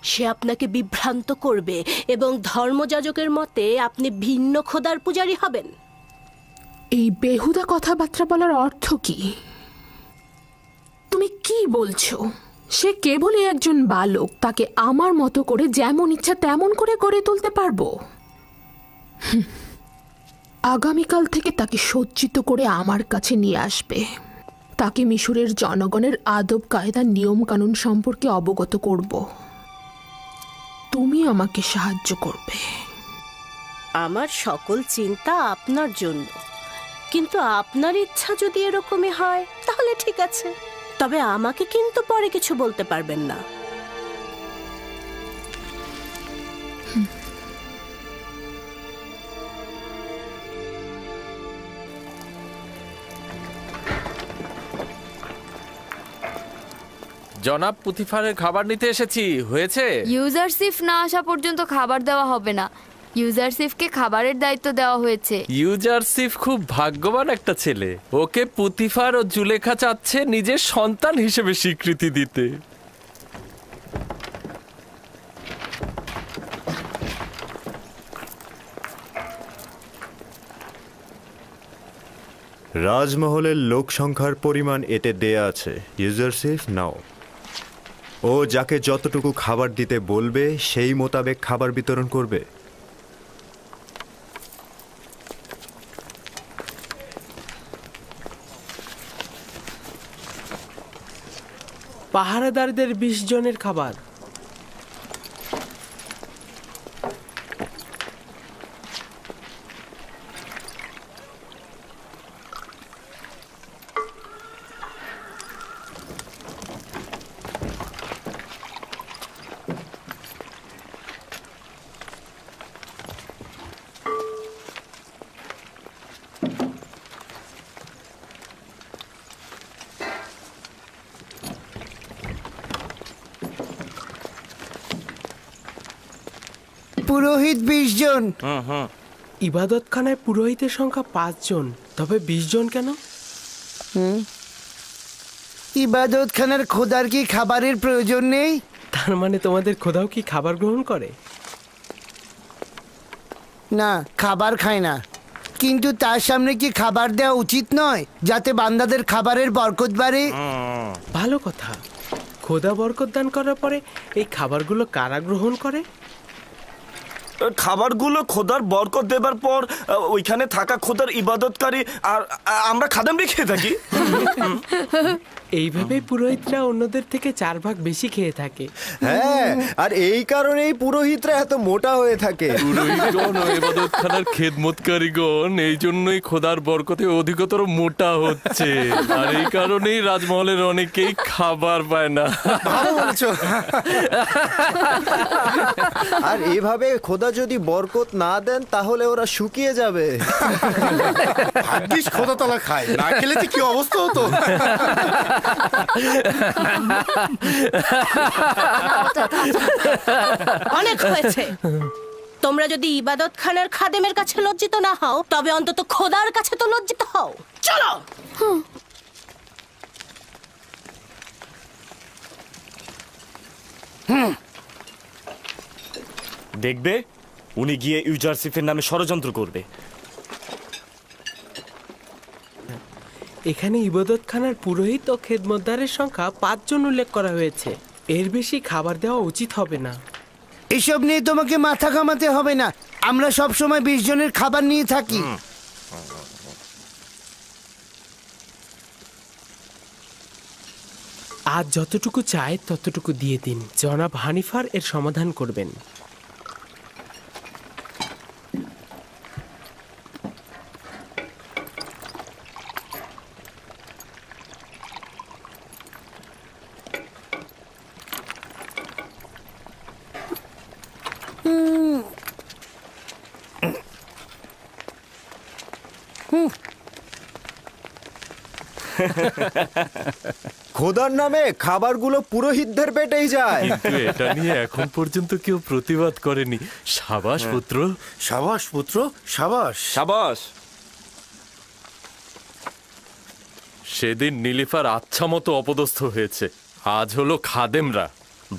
সে আপনাকে বিভ্রান্ত করবে এবং ধর্মযাজকের মতে আপনি ভিন্ন খোদার পূজারী হবেন। এই বেহুদা কথাবার্তা বলার অর্থ কি? তুমি কি বলছো? সে কেবলই একজন বালক, তাকে আমার মতো করে যেমন ইচ্ছা তেমন করে গড়ে তুলতে পারবো। আগামীকাল থেকে তাকে সজ্জিত করে আমার কাছে নিয়ে আসবে। তাকে মিশরের জনগণের আদব কায়দা নিয়ম কানুন সম্পর্কে অবগত করব। তুমি আমাকে সাহায্য করবে। আমার সকল চিন্তা আপনার জন্য, কিন্তু আপনার ইচ্ছা যদি এরকমই হয় তাহলে ঠিক আছে। তবে আমাকে কিন্তু পরে কিছু বলতে পারবেন না। জনাব পুতিফারের খাবার নিতে এসেছি। হয়েছে? ইউজারসিফ না আসা পর্যন্ত খাবার দেওয়া হবে না। ইউজারসিফকে খাবারের দায়িত্ব দেওয়া হয়েছে। ইউজারসিফ খুব ভাগ্যবান একটা ছেলে। ওকে পুতিফার ও জুলেখা চাচ্ছে নিজের সন্তান হিসেবে স্বীকৃতি দিতে। রাজমহলের লোক সংখ্যার পরিমাণ এতে দেয়া আছে। ইউজারসিফ নাও। ও যাকে যতটুকু খাবার দিতে বলবে সেই মোতাবেক খাবার বিতরণ করবে। পাহারাদারদের 20 জনের খাবার। পুরোহিত 20 জন। ইবাদতখানায় পুরোহিতের সংখ্যা 5 জন, তবে 20 জন কেন? ইবাদতখানার খোদার কি খাবারের প্রয়োজন নেই? তার মানে তোমাদের খোদাও কি খাবার গ্রহণ করে? না, খাবার খায় না। কিন্তু তার সামনে কি খাবার দেওয়া উচিত নয়, যাতে বান্দাদের খাবারের বরকত বাড়ে? ভালো কথা। খোদা বরকত দান করার পরে এই খাবারগুলো কারা গ্রহণ করে? খাবারগুলো খোদার বরকত দেবার পর ওইখানে থাকা খোদার ইবাদতকারী আর আমরা খাদেমরা খেয়ে থাকি। এইভাবেই পুরোহিতরা অন্যদের থেকে 4 ভাগ বেশি খেয়ে থাকে। হ্যাঁ, আর এই কারণেই পুরোহিতরা এত মোটা হয়ে থাকে। পুরোহিতগণ ও ইবাদতখানার খেদমতকারীগণ এই জন্যই খোদার বরকতে অধিকতর মোটা হচ্ছে। আর এই কারণেই রাজমহলের অনেকেই খাবার পায় না। ভালো বলছো। আর এভাবে খোদা যদি বরকত না দেন তাহলে ওরা শুকিয়ে যাবে। ভাগ্যিস খোদা তালা খায়, না খেলে কি অবস্থা হতো। অনেক হয়েছে। তোমরা যদি ইবাদতখানার খাদেমের কাছে লজ্জিত না হও, তবে অন্তত খোদার কাছে তো লজ্জিত হও। চলো। দেখবে উনি গিয়ে ইউজারসিফের নামে ষড়যন্ত্র করবে। এখানে ইবাদতখানার পুরোহিত ও খেদমতদারের সংখ্যা 5 জন উল্লেখ করা হয়েছে। এর বেশি খাবার দেওয়া উচিত হবে না। এসব নিয়ে তোমাকে মাথা ঘামাতে হবে না, আমরা সব সময় 20 জনের খাবার নিয়ে থাকি। আজ যতটুকু চাই ততটুকু দিয়ে দিন, জনাব হানিফার এর সমাধান করবেন। খোদার নামে খাবারগুলো পুরোহিতদের পেটেই যায়। কিন্তু এটা নিয়ে এখন পর্যন্ত কেউ প্রতিবাদ করেনি। সাবাস পুত্র, সাবাস পুত্র, সাবাস সাবাস। সেদিন নীলিফার আচ্ছা মতো অপদস্থ হয়েছে, আজ হলো খাদেমরা।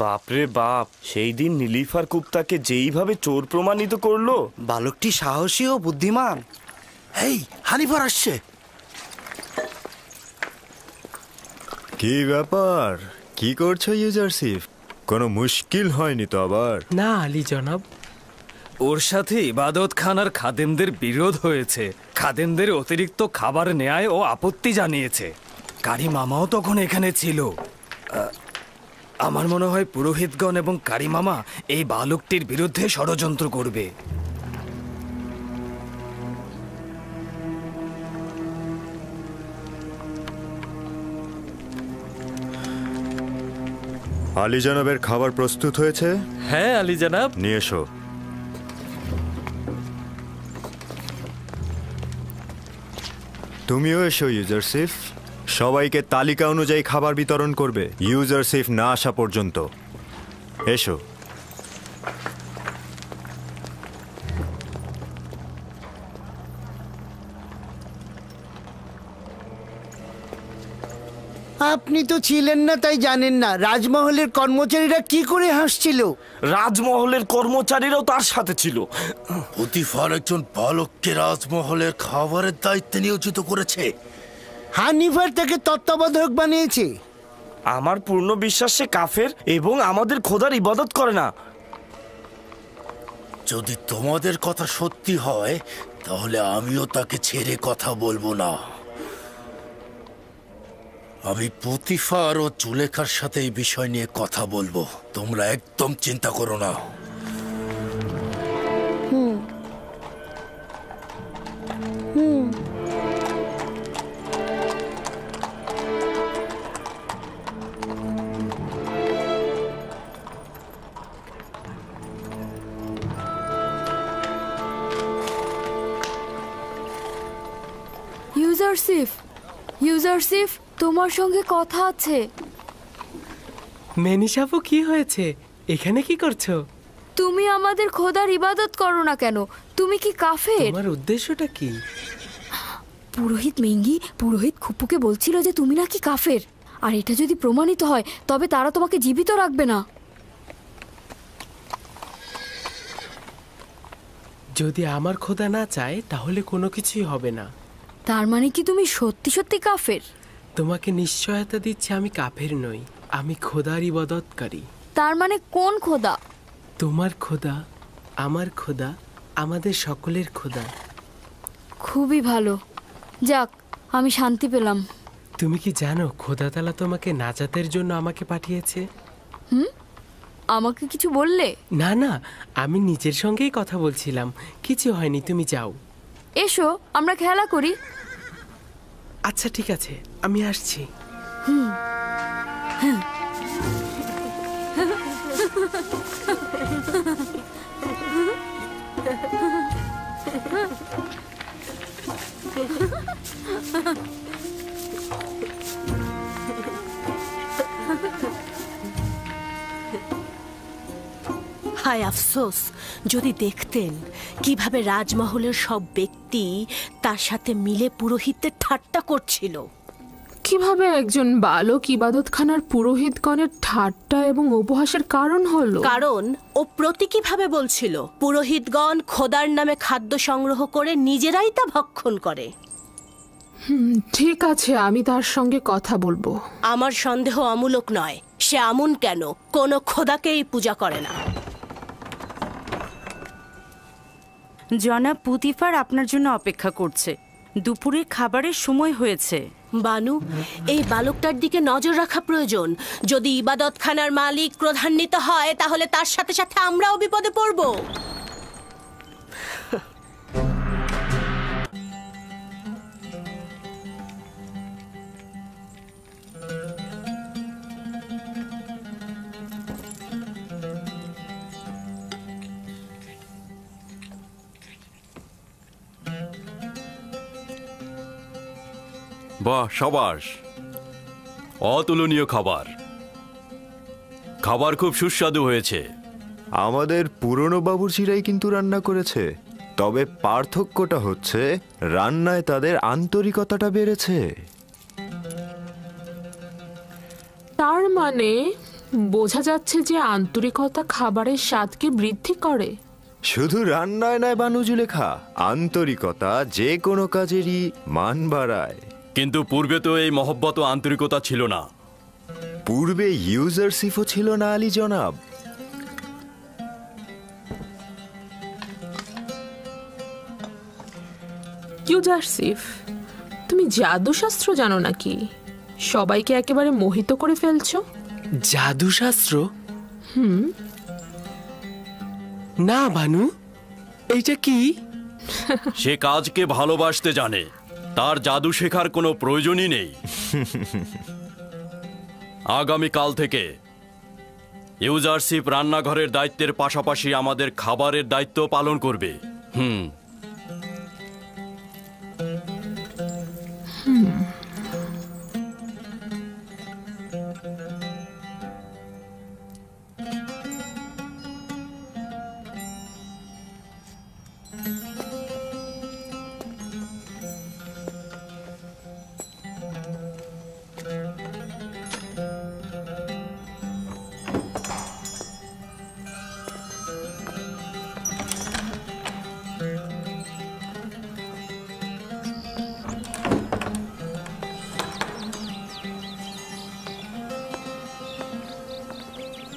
বাপরে বাপ, সেই দিন নীলিফার কুপ্তাকে যেইভাবে চোর প্রমাণিত করলো। বালকটি সাহসী ও বুদ্ধিমান। এই হানিফার আসছে। কি ব্যাপার, কি করছো ইউজারসিফ? কোনো মুশকিল হয়নি তো আবার? না আলী জনাব, ওর সাথে ইবাদত খানার খাদেমদের বিরোধ হয়েছে। খাদেমদের অতিরিক্ত খাবার নেয় ও আপত্তি জানিয়েছে। কারি মামাও তখন এখানে ছিল। আমার মনে হয় পুরোহিতগণ এবং কারি মামা এই বালকটির বিরুদ্ধে ষড়যন্ত্র করবে। আলী জনাবের খাবার প্রস্তুত হয়েছে? হ্যাঁ আলী জনাব। নিয়ে এসো। তুমিও এসো ইউজারসিফ। সবাইকে তালিকা অনুযায়ী খাবার বিতরণ করবে ইউজারসিফ না আসা পর্যন্ত। এসো। আপনি তো ছিলেন না, তাই জানেন না রাজমহলের কর্মচারীরা কি করে হাসছিল। রাজমহলের কর্মচারীরাও তার সাথে ছিল। পুতিফার একজন বালককে রাজমহলের খাবারের দায়িত্বে নিয়োজিত করেছে। হানিফার তাকে তত্ত্বাবধায়ক বানিয়েছে। আমার পূর্ণ বিশ্বাস সে কাফের এবং আমাদের খোদার ইবাদত করে না। যদি তোমাদের কথা সত্যি হয় তাহলে আমিও তাকে ছেড়ে কথা বলবো না। আমি পুতিফার ও জুলেখার সাথে এই বিষয় নিয়ে কথা বলবো, তোমরা একদম চিন্তা করো না। ইউজারসিফ, ইউজারসিফ, তোমার সঙ্গে কথা আছে। মেনিসাপু, কি হয়েছে? এখানে কি করছো? তুমি আমাদের খোদার ইবাদত করো না কেন? তুমি কি কাফের? তোমার উদ্দেশ্যটা কি? পুরোহিত মেঙ্গি, পুরোহিত খুপুকে বলছিল যে তুমি নাকি কাফের, আর এটা যদি প্রমাণিত হয় তবে তারা তোমাকে জীবিত রাখবে না। যদি আমার খোদা না চায় তাহলে কোনো কিছুই হবে না। তার মানে কি তুমি সত্যি সত্যি কাফের? তোমাকে নিশ্চয়তা দিচ্ছি আমি কাফের নই, আমি খোদার ইবাদতকারী। তার মানে কোন খোদা? তোমার খোদা, আমার খোদা, আমাদের সকলের খোদা। খুবই ভালো, যাক আমি শান্তি পেলাম। তুমি কি জানো খোদা তাআলা তোমাকে নাজাতের জন্য আমাকে পাঠিয়েছে? আমাকে কিছু বললে? না না, আমি নিজের সঙ্গেই কথা বলছিলাম। কিছু হয়নি, তুমি যাও। এসো আমরা খেলা করি। আচ্ছা ঠিক আছে, আমি আসছি। হায় আফসোস, যদি দেখতেন কিভাবে রাজমহলের সব ব্যক্তি তার সাথে মিলে পুরোহিতদের ঠাট্টা করছিল। কিভাবে একজন বালক ইবাদতখানার পুরোহিতগণের ঠাট্টা এবং উপহাসের কারণ হলো? কারণ ও প্রতীকীভাবে বলছিল পুরোহিতগণ খোদার নামে খাদ্য সংগ্রহ করে নিজেরাই তা ভক্ষণ করে। ঠিক আছে, আমি তার সঙ্গে কথা বলবো। আমার সন্দেহ অমূলক নয়। সে আমুন কেন কোনো খোদাকেই পূজা করে না। জনাব পুতিফার আপনার জন্য অপেক্ষা করছে। দুপুরের খাবারের সময় হয়েছে। বানু, এই বালকটার দিকে নজর রাখা প্রয়োজন। যদি ইবাদতখানার মালিক ক্রোধান্বিত হয় তাহলে তার সাথে সাথে আমরাও বিপদে পড়ব। বাহ, সাবাস, অতুলনীয় খাবার। খাবার খুব সুস্বাদু হয়েছে। আমাদের পুরনো বাবুর্চিরাই কিন্তু রান্না করেছে, তবে পার্থক্যটা হচ্ছে রান্নায় তাদের আন্তরিকতাটা বেড়েছে। তার মানে বোঝা যাচ্ছে যে আন্তরিকতা খাবারের স্বাদকে বৃদ্ধি করে। শুধু রান্নায় নয় বানু জুলেখা, আন্তরিকতা যে কোনো কাজেরই মান বাড়ায়। কিন্তু পূর্বে তো এই মহব্বত ও আন্তরিকতা ছিল না। পূর্বে ইউজারশিপও ছিল না আলী জনাব। ইউজারশিপ, তুমি জাদুশাস্ত্র জানো নাকি? সবাইকে একেবারে মোহিত করে ফেলছো। জাদুশাস্ত্র? না বানু, এইটা কি? সে কাজকে ভালোবাসতে জানে, তার জাদু শেখার কোনো প্রয়োজনই নেই। আগামীকাল থেকে ইউজারশিপ রান্নাঘরের দায়িত্বের পাশাপাশি আমাদের খাবারের দায়িত্ব পালন করবে।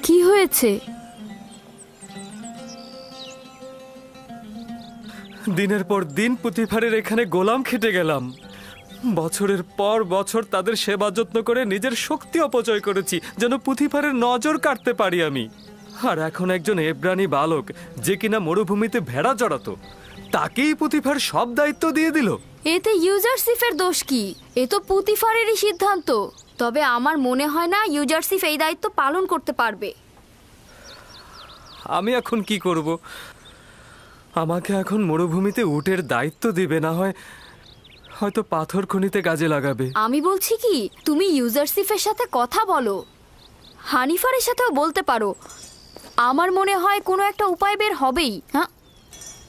কি হয়েছে? দিনের পর দিন পুতিফারের এখানে গোলাম খেটে গেলাম। বছরের পর বছর তাদের সেবা যত্ন করে নিজের শক্তি অপচয় করেছি যেন পুতিফারের নজর কাটতে পারি আমি। আর এখন একজন এব্রানি বালক যে কিনা মরুভূমিতে ভেড়া চড়াতো, তাকেই পুতিফার সব দায়িত্ব দিয়ে দিল। এতে ইউজারশিপের দোষ কি? এ তো পুতিফারেরই সিদ্ধান্ত। তবে আমার মনে হয় না ইউজারশিপ এই দায়িত্ব পালন করতে পারবে। আমি এখন কি করব? আমাকে এখন মরুভূমিতে উটের দায়িত্ব দিবে, না হয় হয়তো পাথর খনিতে কাজে লাগাবে। আমি বলছি কি, তুমি ইউজারশিপের সাথে কথা বলো, হানিফারের সাথেও বলতে পারো। আমার মনে হয় কোনো একটা উপায় বের হবেই। হ্যাঁ,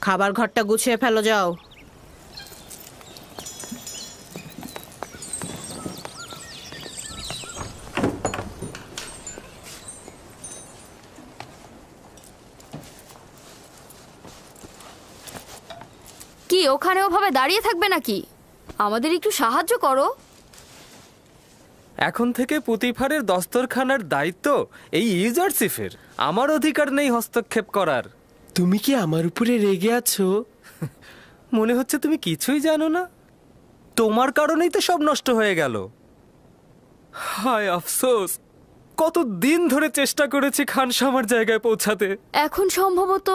খাবার ঘরটা গুছিয়ে ফেলো, যাও। কি ওখানে ওভাবে দাঁড়িয়ে থাকবে নাকি? আমাদের একটু সাহায্য করো। এখন থেকে পুতিফারের দস্তরখানার দায়িত্ব এই ইউজারশিপের। আমার অধিকার নেই হস্তক্ষেপ করার। তুমি কি আমার উপরে রেগে আছো? মনে হচ্ছে তুমি কিছুই জানো না। তোমার কারণেই তো সব নষ্ট হয়ে গেল। হায় আফসোস, কত দিন ধরে চেষ্টা করেছি খানসামার জায়গায় পৌঁছাতে। এখন সম্ভবত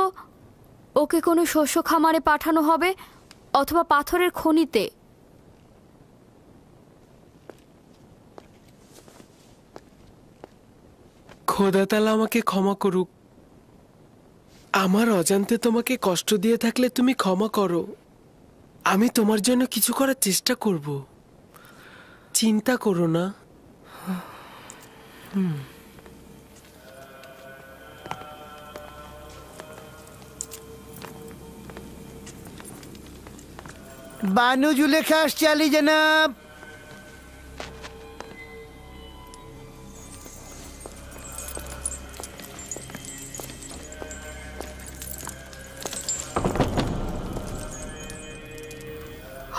ওকে কোনো শস্য খামারে পাঠানো হবে অথবা পাথরের খনিতে। খোদা তাআলা আমাকে ক্ষমা করুক। আমার অজান্তে তোমাকে কষ্ট দিয়ে থাকলে তুমি ক্ষমা করো। আমি তোমার জন্য কিছু করার চেষ্টা করব। চিন্তা করো না। বানু জুলেখা আসছে আলী জনাব।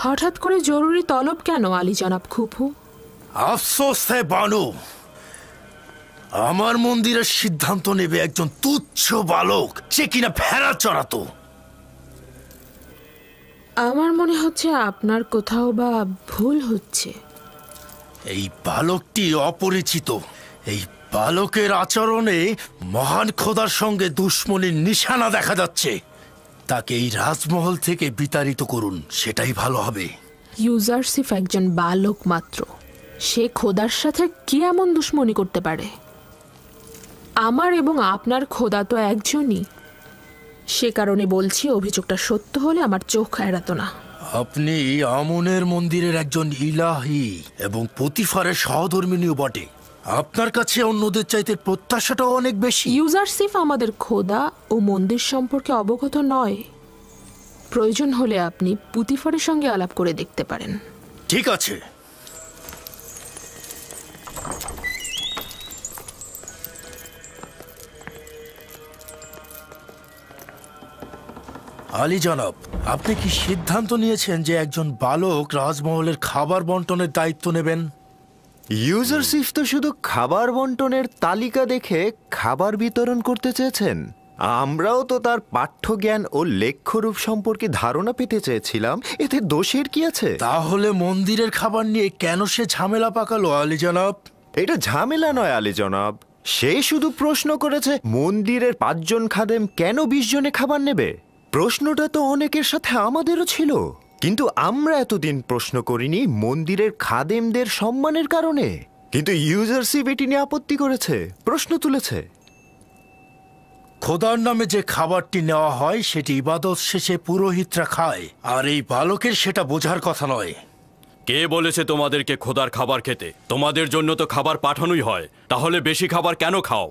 হঠাৎ করে জরুরি তলব কেন আলী জনাব খুপু? আফসোস হে বানু, আমার মন্দিরের সিদ্ধান্ত নেবে একজন তুচ্ছ বালক যে কিনা ভেড়া চড়াতো। আমার মনে হচ্ছে আপনার কোথাও বা ভুল হচ্ছে। এই বালকটি অপরিচিত। এই বালকের আচরণে মহান খোদার সঙ্গে দুশ্মনীর নিশানা দেখা যাচ্ছে। তাকে এই রাজমহল থেকে বিতাড়িত করুন, সেটাই ভালো হবে। ইউজারসিফ একজন বালক মাত্র, সে খোদার সাথে কি এমন দুশ্মনী করতে পারে? আমার এবং আপনার খোদা তো একজনই, সে কারণে বলছি অভিযোগটা সত্য হলে আমার চোখ এড়াতো না। আপনি আমনের মন্দিরের একজন ইলাহি এবং পতিফারের সহধর্মিনীও বটে। আপনার কাছে অন্যদের চাইতে প্রত্যাশাটাও অনেক বেশি। ইউজারসিফ আমাদের খোদা ও মন্দির সম্পর্কে অবগত নয়। প্রয়োজন হলে আপনি পুতিফারের সঙ্গে আলাপ করে দেখতে পারেন। ঠিক আছে। আলী জনাব, আপনি কি সিদ্ধান্ত নিয়েছেন যে একজন বালক রাজমহলের খাবার বন্টনের দায়িত্ব নেবেন? ইউজারসিফ তো শুধু খাবার বন্টনের তালিকা দেখে খাবার বিতরণ করতে চেয়েছেন। আমরাও তো তার পাঠ্যজ্ঞান ও লেখ্যরূপ সম্পর্কে ধারণা পেতে চেয়েছিলাম। এতে দোষের কি আছে? তাহলে মন্দিরের খাবার নিয়ে কেন সে ঝামেলা পাকালো আলী জনাব? এটা ঝামেলা নয় আলী জনাব, সে শুধু প্রশ্ন করেছে মন্দিরের 5 জন খাদেম কেন 20 জনে খাবার নেবে। প্রশ্নটা তো অনেকের সাথে আমাদেরও ছিল, কিন্তু আমরা এতদিন প্রশ্ন করিনি মন্দিরের খাদেমদের সম্মানের কারণে। কিন্তু ইউজারসিফ এটি নিয়ে আপত্তি করেছে, প্রশ্ন তুলেছে। খোদার নামে যে খাবারটি নেওয়া হয় সেটি ইবাদত শেষে পুরোহিতরা খায়, আর এই বালকের সেটা বোঝার কথা নয়। কে বলেছে তোমাদেরকে খোদার খাবার খেতে? তোমাদের জন্য তো খাবার পাঠানোই হয়, তাহলে বেশি খাবার কেন খাও?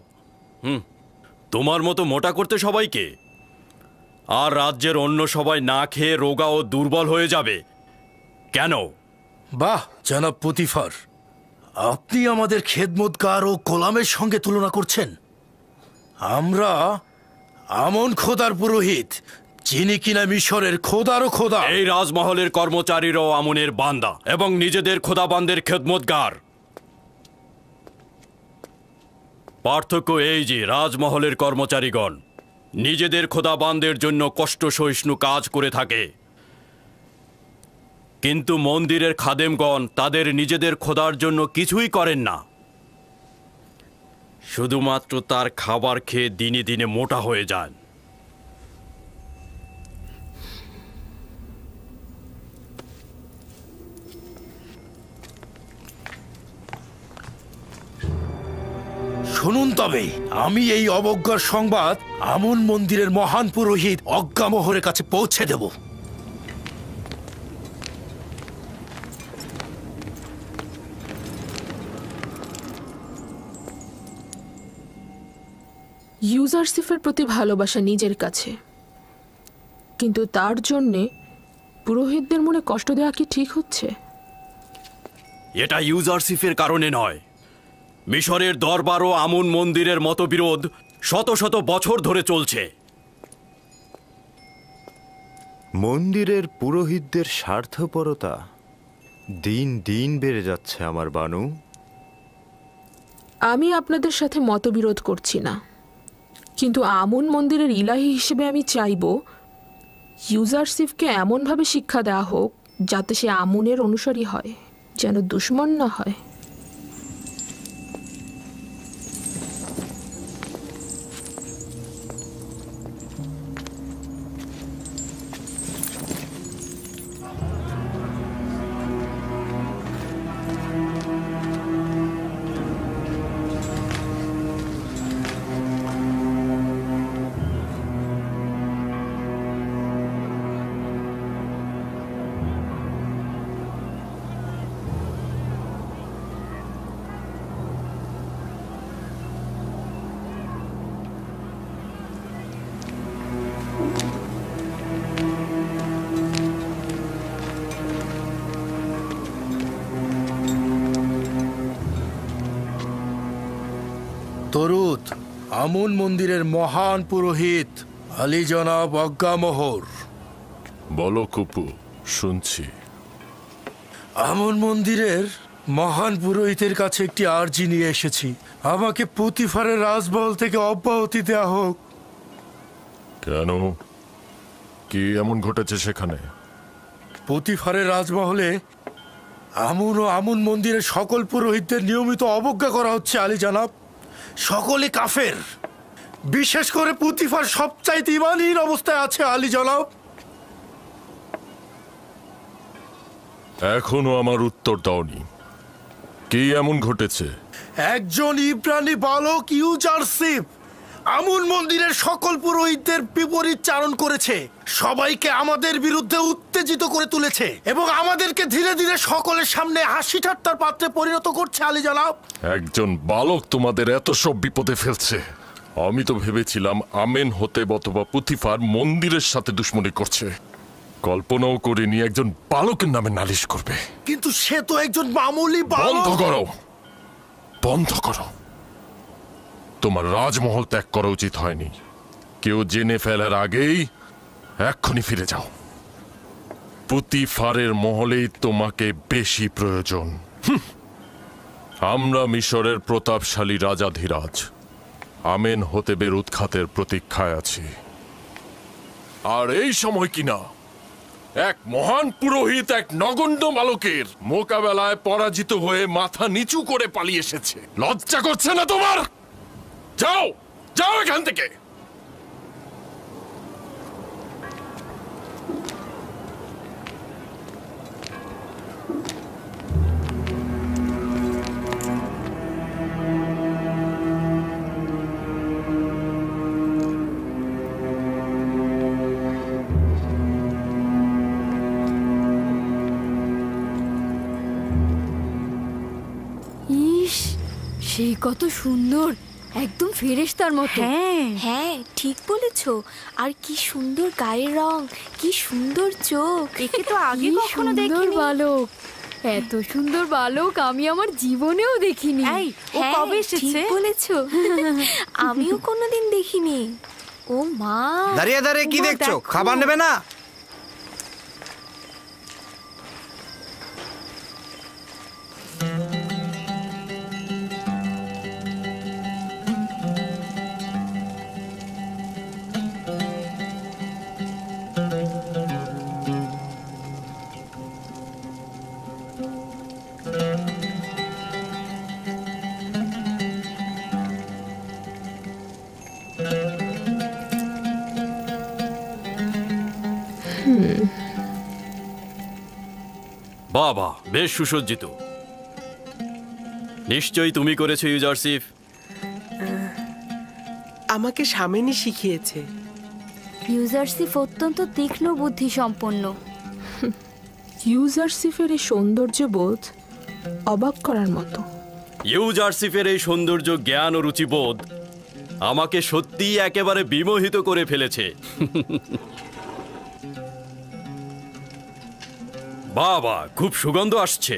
তোমার মতো মোটা করতে সবাইকে, আর রাজ্যের অন্য সবাই না খেয়ে রোগা ও দুর্বল হয়ে যাবে কেন? বাহ জনাব পুতিফার, আপনি আমাদের খেদমতগার ও গোলামের সঙ্গে তুলনা করছেন। আমরা আমন খোদার পুরোহিত, যিনি কিনা মিশরের খোদারও খোদা। এই রাজমহলের কর্মচারীরাও আমনের বান্দা এবং নিজেদের খোদাবান্দের খেদমতগার। পার্থক্য এই যে রাজমহলের কর্মচারীগণ নিজেদের খোদাবান্দের জন্য কষ্ট সহিষ্ণু কাজ করে থাকে, কিন্তু মন্দিরের খাদেমগণ তাদের নিজেদের খোদার জন্য কিছুই করেন না, শুধুমাত্র তার খাবার খেয়ে দিনে দিনে মোটা হয়ে যান। শুনুন তবে, আমি এই অবজ্ঞার সংবাদ আমন মন্দিরের মহান পুরোহিত অজ্ঞামোহরের কাছে পৌঁছে দেব। ইউজারসিফের প্রতি ভালোবাসা নিজের কাছে, কিন্তু তার জন্যে পুরোহিতদের মনে কষ্ট দেওয়া কি ঠিক হচ্ছে? এটা ইউজারসিফের কারণে নয়, মিশরের দরবার ও আমন মন্দিরের মতবিরোধ শত শত বছর ধরে চলছে। মন্দিরের পুরোহিতদের স্বার্থপরতা দিন দিন বেড়ে যাচ্ছে আমার বানু। আমি আপনাদের সাথে মতবিরোধ করছি না, কিন্তু আমন মন্দিরের ইলাহি হিসেবে আমি চাইব ইউজারসিফকে এমনভাবে শিক্ষা দেওয়া হোক যাতে সে আমনের অনুসারী হয়, যেন দুশ্মন না হয়। তরুদ, আমন মন্দিরের মহান পুরোহিত আলী জনাব অজ্ঞামোহর। বলো কুপু, শুনছি। আমন মন্দিরের মহান পুরোহিতের কাছে একটি আর্জি নিয়ে এসেছি। আমাকে পুতিফারের রাজমহল থেকে অব্যাহতি দেওয়া হোক। কেন, কি এমন ঘটেছে সেখানে? পুতিফারের রাজমহলে আমুন ও আমুন মন্দিরের সকল পুরোহিতদের নিয়মিত অবজ্ঞা করা হচ্ছে আলী জনাব। সকলে কাফের, বিশেষ করে পুতিফার সবচাইতে ঈমানহীন অবস্থায় আছে আলী জনাব। এখনো আমার উত্তর দাওনি, কি এমন ঘটেছে? একজন ইব্রানি বালক ইউজারসিফ আমুন মন্দিরের সকল পুরোহিতদের বিপরীত চারণ করেছে, সবাইকে আমাদের বিরুদ্ধে উত্তেজিত করে তুলেছে এবং আমাদেরকে ধীরে ধীরে সকলের সামনে হাসি ঠাট্টার পাত্রে পরিণত করছে আলী জনাব। একজন বালক তোমাদের এত সব বিপদে ফেলছে? আমি তো ভেবেছিলাম আমেন হতে অথবা পুতিফার মন্দিরের সাথে দুশ্মনী করছে। কল্পনাও করিনি একজন বালকের নামে নালিশ করবে। কিন্তু সে তো একজন মামুলি বালক। বন্ধ করো, বন্ধ করো। তোমার রাজমহল ত্যাগ করা উচিত হয়নি। কেউ জেনে ফেলার আগেই এক্ষুনি ফিরে যাও। পুতিফারের মহলেই তোমাকে বেশি প্রয়োজন। আমরা মিশরের প্রতাপশালী রাজাধিরাজ আমেন হতেবের উৎখাতের প্রতীক্ষায় আছি। আর এই সময় কিনা এক মহান পুরোহিত এক নগণ্য বালকের মোকাবেলায় পরাজিত হয়ে মাথা নিচু করে পালিয়ে এসেছে। লজ্জা করছে না তোমার? যাও, যাও এখান থেকে। ইস, সেই কত সুন্দর, একদম ফেরেশতার মতো। হ্যাঁ হ্যাঁ, ঠিক বলেছো। আর কি সুন্দর গায়ের রং, কি সুন্দর চোখ। একে তো আগে কখনো দেখিনি। বালক, এত সুন্দর বালক আমি আমার জীবনেও দেখিনি। এই, ও কবে এসেছে? ঠিক বলেছো, আমিও কোনোদিন দেখিনি। ও মা, দাঁড়িয়ে দাঁড়িয়ে কি দেখছো? খাবার নেবে না? বাবা, বেশ সুসজ্জিত। নিশ্চয়ই তুমি করেছো ইউজারসিফ। আমাকে সামেনি শিখিয়েছে। ইউজারসিফ অত্যন্ত তীক্ষ্ণ বুদ্ধি সম্পন্ন। ইউজারসিফের এই সৌন্দর্য বোধ অবাক করার মতো। ইউজারসিফের এই সৌন্দর্য, জ্ঞান ও রুচিবোধ আমাকে সত্যিই একেবারে বিমোহিত করে ফেলেছে। বাবা, খুব সুগন্ধ আসছে।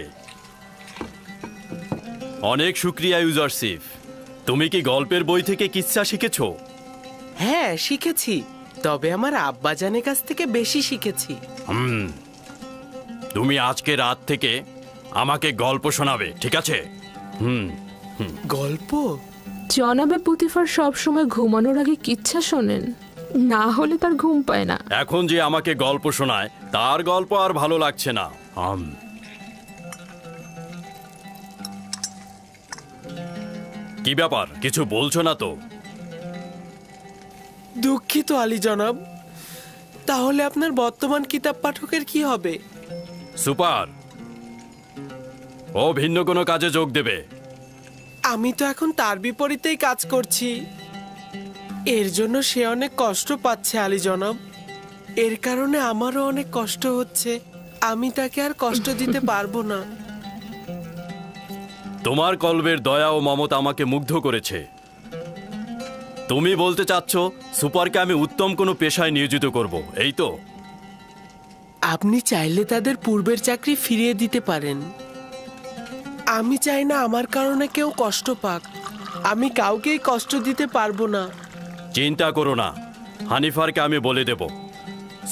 অনেক শুক্রিয়া ইউজারসিফ। তুমি কি গল্পের বই থেকে কিচ্ছা শিখেছো? হ্যাঁ, শিখেছি, তবে আমার আব্বাজানের কাছ থেকে বেশি শিখেছি। তুমি আজকে রাত থেকে আমাকে গল্প শোনাবে, ঠিক আছে? গল্প? জনাবে পুতিফার সব সময় ঘুমানোর আগে কিচ্ছা শোনেন, না হলে তার ঘুম পায় না। এখন যে আমাকে গল্প শোনায় তার গল্প আর ভালো লাগছে না। কি ব্যাপার, কিছু বলছো না তো? দুঃখিত আলী জনাব। তাহলে আপনার বর্তমান কিতাব পাঠকের কি হবে? সুপার, ও ভিন্ন কোনো কাজে যোগ দেবে। আমি তো এখন তার বিপরীতেই কাজ করছি। এর জন্য সে অনেক কষ্ট পাচ্ছে আলী জনাব। এর কারণে আমারও অনেক কষ্ট হচ্ছে। আমি তাকে আর কষ্ট দিতে পারবো না। তোমার কল্পের দয়া ও মমতা আমাকে মুগ্ধ করেছে। তুমি বলতে চাচ্ছ সুপারকে আমি উত্তম কোনো পেশায় নিয়োজিত করব, এই তো? আপনি চাইলে তাদের পূর্বের চাকরি ফিরিয়ে দিতে পারেন। আমি চাই না আমার কারণে কেউ কষ্ট পাক। আমি কাউকেই কষ্ট দিতে পারবো না। চিন্তা করো না, হানিফারকে আমি বলে দেব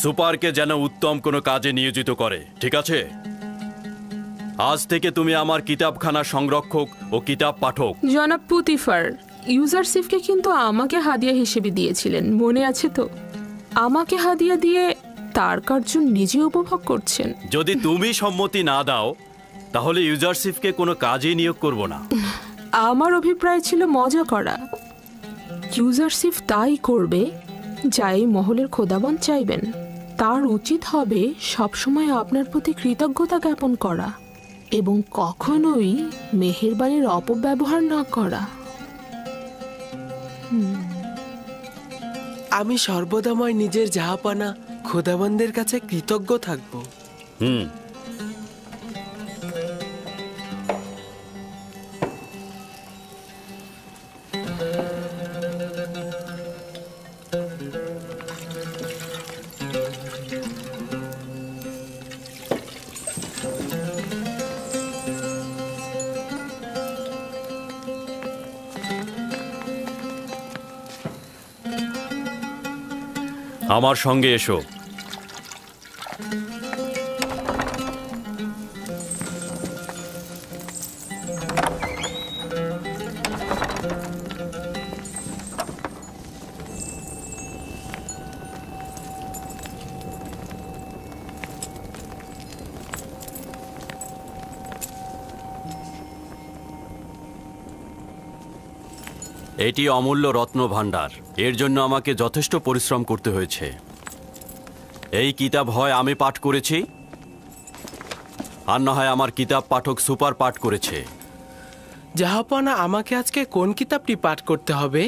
সুপারকে যেন উত্তম কোনো কাজে নিয়োজিত করে, ঠিক আছে? আজ থেকে তুমি আমার কিতাবখানা সংরক্ষক ও কিতাব পাঠক। জনাব পুতিফার, ইউজারসিফকে কিন্তু আমাকে হাদিয়া হিসেবে দিয়েছিলেন, মনে আছে তো? আমাকে হাদিয়া দিয়ে তার কার্য নিজে উপভোগ করছেন। যদি তুমি সম্মতি না দাও তাহলে ইউজারসিফকে কোনো কাজেই নিয়োগ করব না। আমার অভিপ্রায় ছিল মজা করা। ইউজারসিফ তাই করবে যা এই মহলের খোদাবন চাইবেন। তার উচিত হবে সবসময় আপনার প্রতি কৃতজ্ঞতা জ্ঞাপন করা এবং কখনোই মেহেরবানির অপব্যবহার না করা। আমি সর্বদাময় নিজের জাহাপানা খোদাবন্দের কাছে কৃতজ্ঞ থাকব। আমার সঙ্গে এসো। এটি অমূল্য রত্ন ভাণ্ডার। এর জন্য আমাকে যথেষ্ট পরিশ্রম করতে হয়েছে। এই কিতাব হয় আমি পাঠ করেছি, আর না হয় আমার কিতাব পাঠক সুপার পাঠ করেছে। জাহাপানা, আমাকে আজকে কোন কিতাবটি পাঠ করতে হবে?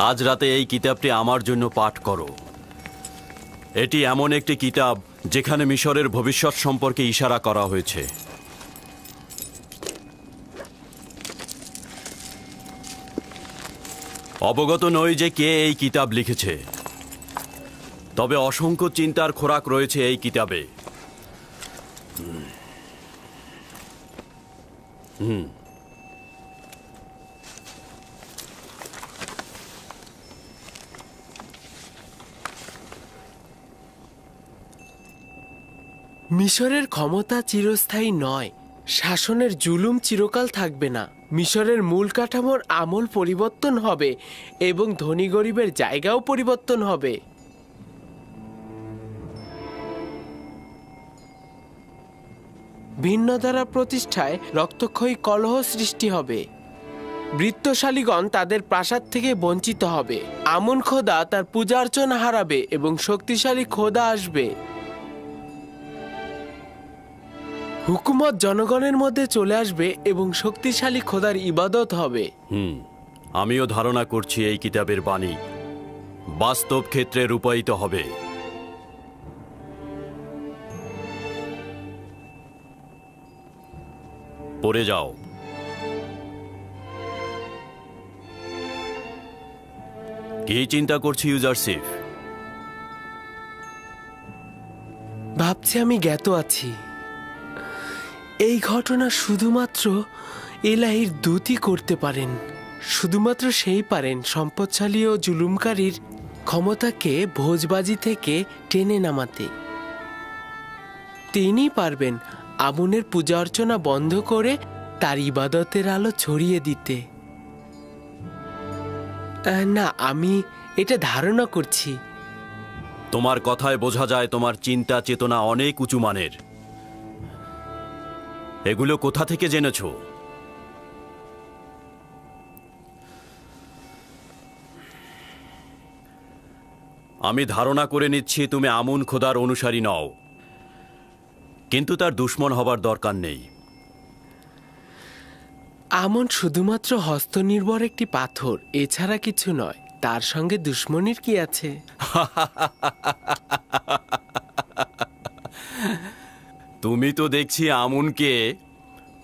আজ রাতে এই কিতাবটি আমার জন্য পাঠ করো। এটি এমন একটি কিতাব যেখানে মিশরের ভবিষ্যৎ সম্পর্কে ইশারা করা হয়েছে। অবগত নই যে কে এই কিতাব লিখেছে, তবে অসংখ্য চিন্তার খোরাক রয়েছে এই কিতাবে। মিশরের ক্ষমতা চিরস্থায়ী নয়, শাসনের জুলুম চিরকাল থাকবে না। মিশরের মূল কাঠামোর আমল পরিবর্তন হবে এবং ধনী গরিবের জায়গাও পরিবর্তন হবে। ভিন্ন ধারা প্রতিষ্ঠায় রক্তক্ষয়ী কলহ সৃষ্টি হবে। বৃত্তশালীগণ তাদের প্রাসাদ থেকে বঞ্চিত হবে। আমন খোদা তার পূজা অর্চনা হারাবে এবং শক্তিশালী খোদা আসবে। হুকুমত জনগণের মধ্যে চলে আসবে এবং শক্তিশালী খোদার ইবাদত হবে। আমিও ধারণা করছি এই কিতাবের বাণী বাস্তব ক্ষেত্রে রূপায়িত হবে। পড়ে যাও। কি চিন্তা করছি ইউজারসিফ? ভাবছি আমি জ্ঞাত আছি। এই ঘটনা শুধুমাত্র এলাহির দূতই করতে পারেন। শুধুমাত্র সেই পারেন সম্পদশালী ও জুলুমকারীর ক্ষমতাকে ভোজবাজি থেকে টেনে নামাতে। তিনি পারবেন আমুনের পূজা অর্চনা বন্ধ করে তার ইবাদতের আলো ছড়িয়ে দিতে। না, আমি এটা ধারণা করছি। তোমার কথায় বোঝা যায় তোমার চিন্তা চেতনা অনেক উঁচু মানের। এগুলো কোথা থেকে জেনেছো? আমি ধারণা করে নিচ্ছি তুমি আমুন খোদার অনুসারী নও, কিন্তু তার দুশমন হবার দরকার নেই। আমন শুধুমাত্র হস্তনির্ভর একটি পাথর, এছাড়া কিছু নয়। তার সঙ্গে দুশমনির কি আছে? তুমি তো দেখছি আমুনকে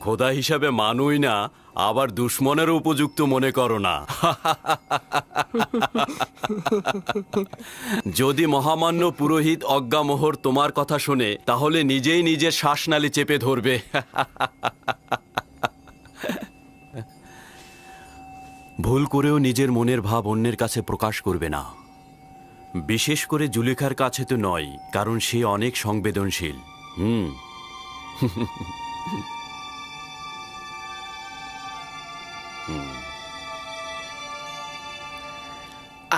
খোদা হিসাবে মানুই না, আবার দুশ্মনের উপযুক্ত মনে করো না। যদি মহামান্য পুরোহিত অজ্ঞামোহর তোমার কথা শোনে তাহলে নিজেই নিজের শ্বাসনালী চেপে ধরবে। ভুল করেও নিজের মনের ভাব অন্যের কাছে প্রকাশ করবে না, বিশেষ করে জুলেখার কাছে তো নয়, কারণ সে অনেক সংবেদনশীল।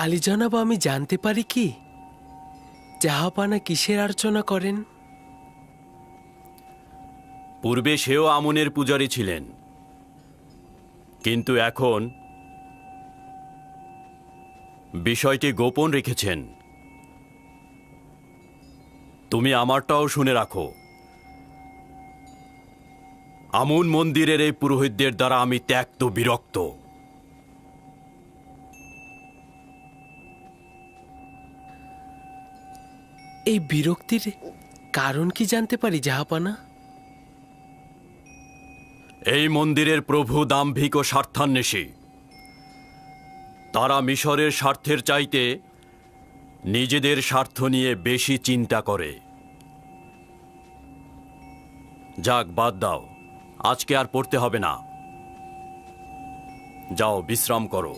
আলী জনাব, আমি জানতে পারি কি জাহাপানা কিসের অর্চনা করেন? পূর্বে সেও আমনের পূজারী ছিলেন, কিন্তু এখন বিষয়টি গোপন রেখেছেন। তুমি আমারটাও শুনে রাখো। আমুন মন্দিরের এই পুরোহিতদের দ্বারা আমি ত্যক্ত বিরক্ত। এই বিরক্তির কারণ কি জানতে পারি জাহাপানা? এই মন্দিরের প্রভু দাম্ভিক ও স্বার্থান্বেষী। তারা মিশরের স্বার্থের চাইতে নিজেদের স্বার্থ নিয়ে বেশি চিন্তা করে। যাক, বাদ দাও, আজকে আর পড়তে হবে না। যাও, বিশ্রাম করো।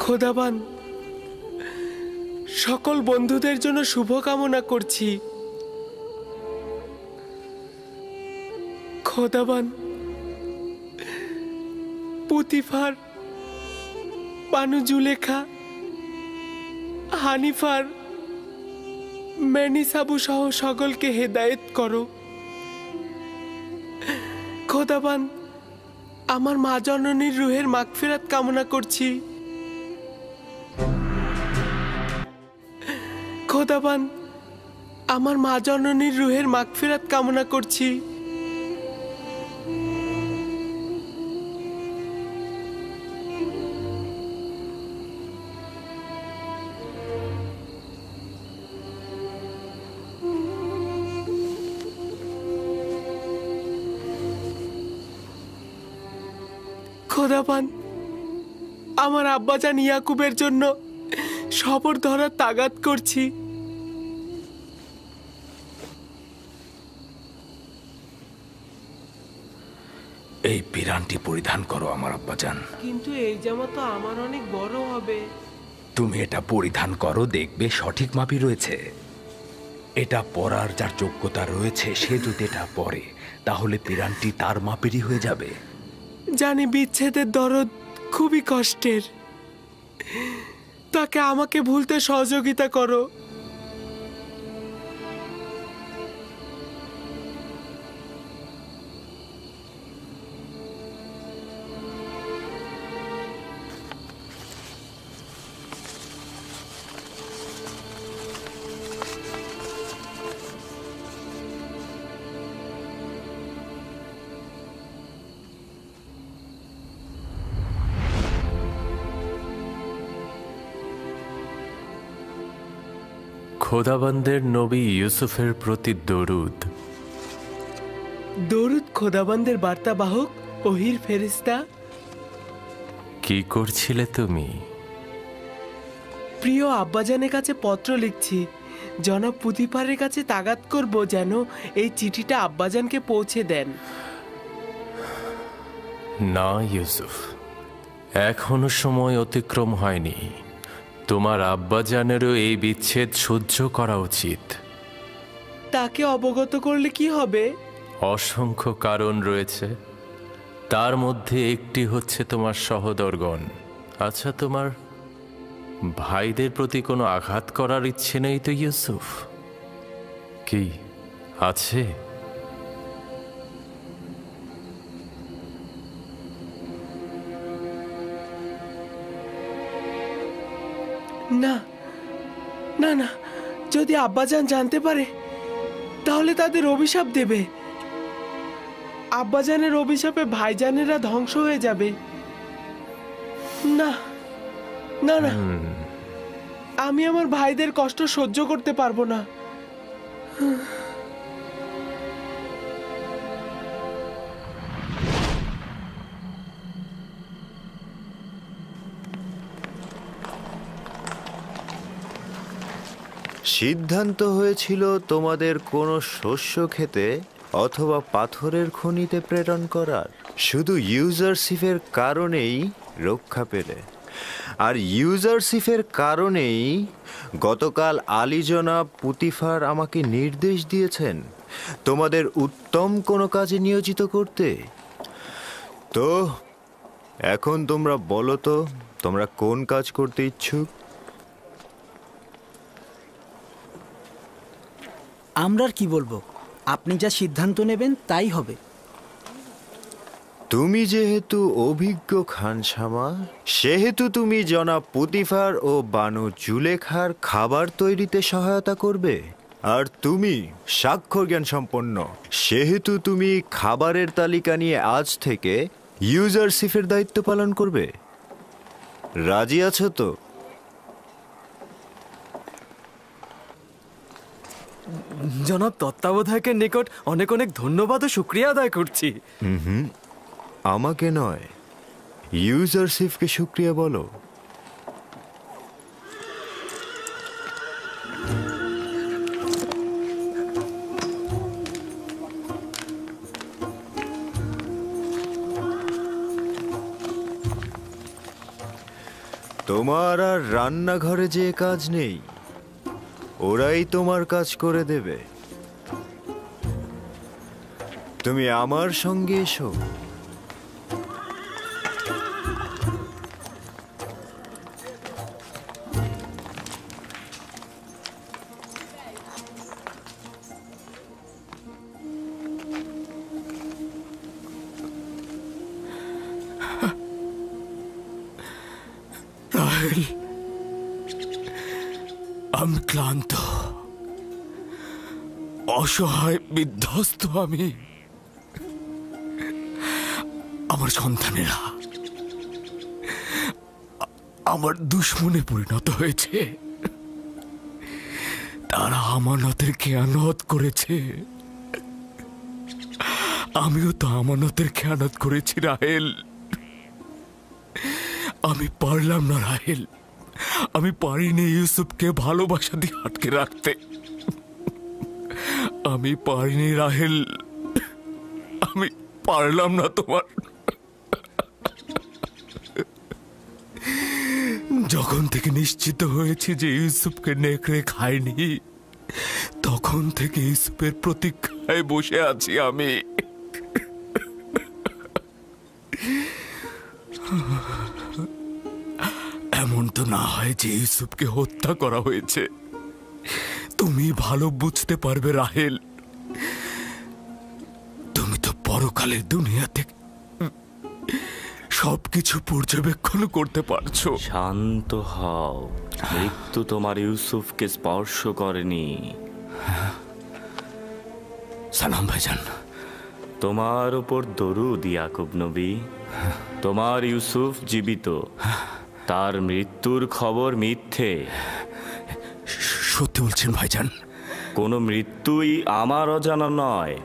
খোদাবান, সকল বন্ধুদের জন্য শুভকামনা করছি। খোদাবান, পুতিফার, বানু জুলেখা, হানিফার, মেনিসাবু সহ সকলকে হেদায়েত করো। খোদাবান, আমার মা জননীর রুহের মাগফিরাত কামনা করছি। খোদাবান, আমার মা জননীর রুহের মাগফিরাত কামনা করছি। খোদাবান, আমার আব্বাজান ইয়াকুবের জন্য সবর ধরার তাগাদ করছি। এই পিরানটি পরিধান করো আমার আব্বাজান। কিন্তু এই জামা তো আমার অনেক বড় হবে। তুমি এটা পরিধান করো, দেখবে সঠিক মাপই রয়েছে। এটা পরার যার যোগ্যতা রয়েছে সে যদি এটা পরে তাহলে পিরানটি তার মাপেরই হয়ে যাবে। জানি বিচ্ছেদের দরদ খুবই কষ্টের, তাকে আমাকে ভুলতে সহযোগিতা করো। খোদাবন্দের নবী ইউসুফের প্রতি দরুদ। দরুদ খোদাবন্দের বার্তাবাহক ওহির ফেরেশতা। কি করছিলে তুমি? প্রিয় আব্বাজানের কাছে পত্র লিখছি, জনাব পুতিফারের কাছে তাগাদ করব যেন এই চিঠিটা আব্বাজানকে পৌঁছে দেন। না ইউসুফ, এখনো সময় অতিক্রম হয়নি। তোমার আব্বাজানেরও এই বিচ্ছেদ সহ্য করা উচিত। তাকে অবগত করলে কি হবে? অসংখ্য কারণ রয়েছে, তার মধ্যে একটি হচ্ছে তোমার সহোদরগণ। আচ্ছা, তোমার ভাইদের প্রতি কোনো আঘাত করার ইচ্ছে নেই তো ইউসুফ? কি আছে? না না না, যদি আব্বাজান জানতে পারে তাহলে তাদের অভিশাপ দেবে। আব্বাজানের অভিশাপে ভাইজানেরা ধ্বংস হয়ে যাবে। না না না, আমি আমার ভাইদের কষ্ট সহ্য করতে পারবো না। সিদ্ধান্ত হয়েছিল তোমাদের কোনো শস্য খেতে অথবা পাথরের খনিতে প্রেরণ করার, শুধু ইউজারশিপের কারণেই রক্ষা পেলে। আর ইউজারশিপের কারণেই গতকাল আলী জনাব পুতিফার আমাকে নির্দেশ দিয়েছেন তোমাদের উত্তম কোনো কাজে নিয়োজিত করতে। তো এখন তোমরা বলো তো, তোমরা কোন কাজ করতে ইচ্ছুক? আমরা আর কি বলবো, আপনি যা সিদ্ধান্ত নেবেন তাই হবে। তুমি যেহেতু অভিজ্ঞ খানসামা, সেহেতু তুমি জনাব পুতিফার ও বানু জুলেখার খাবার তৈরিতে সহায়তা করবে। আর তুমি স্বাক্ষর জ্ঞান সম্পন্ন, সেহেতু তুমি খাবারের তালিকা নিয়ে আজ থেকে ইউজারশিপের দায়িত্ব পালন করবে। রাজি আছো তো? জনাব তত্ত্বাবধায়কের নিকট অনেক অনেক ধন্যবাদ ও শুক্রিয়া আদায় করছি। আমাকে নয়, ইউজারশিপকে শুক্রিয়া বলো। তোমার আর রান্নাঘরে যে কাজ নেই, ওরাই তোমার কাজ করে দেবে। তুমি আমার সঙ্গে এসো। রাহেল, আমি ক্লান্ত, অসহায়, বিধ্বস্ত। আমি, আমার সন্তানেরা আমার দুশ্মনে পরিণত হয়েছে। তারা আমানতের খেয়ানত করেছে, আমিও তো আমানতের খেয়ানত করেছি রাহেল। আমি পারলাম না রাহেল, আমি পারিনি ইউসুফকে ভালোবাসা দিয়ে আটকে রাখতে। আমি পারিনি রাহেল, আমি পারলাম না। তোমার যখন থেকে নিশ্চিত হয়েছি যে ইউসুফকে নেকড়ে খায়নি, তখন থেকে ইউসুফের প্রতীক্ষায় বসে আছি আমি। এমন তো না হয় যে ইউসুফকে হত্যা করা হয়েছে। তুমি ভালো বুঝতে পারবে রাহেল, তুমি তো পরকালের দুনিয়া থেকে সবকিছু পর্যবেক্ষণ করতে পারছো। শান্ত হও, মৃত্যু তোমার ইউসুফকে স্পর্শ করেনি। সালাম ভাইজান। তোমার উপর দরুদ ইয়াকুব নবী। তোমার ইউসুফ জীবিত, তার মৃত্যুর খবর মিথ্যে। সত্যি বলছেন ভাইজান? কোনো মৃত্যুই আমার অজানা নয়।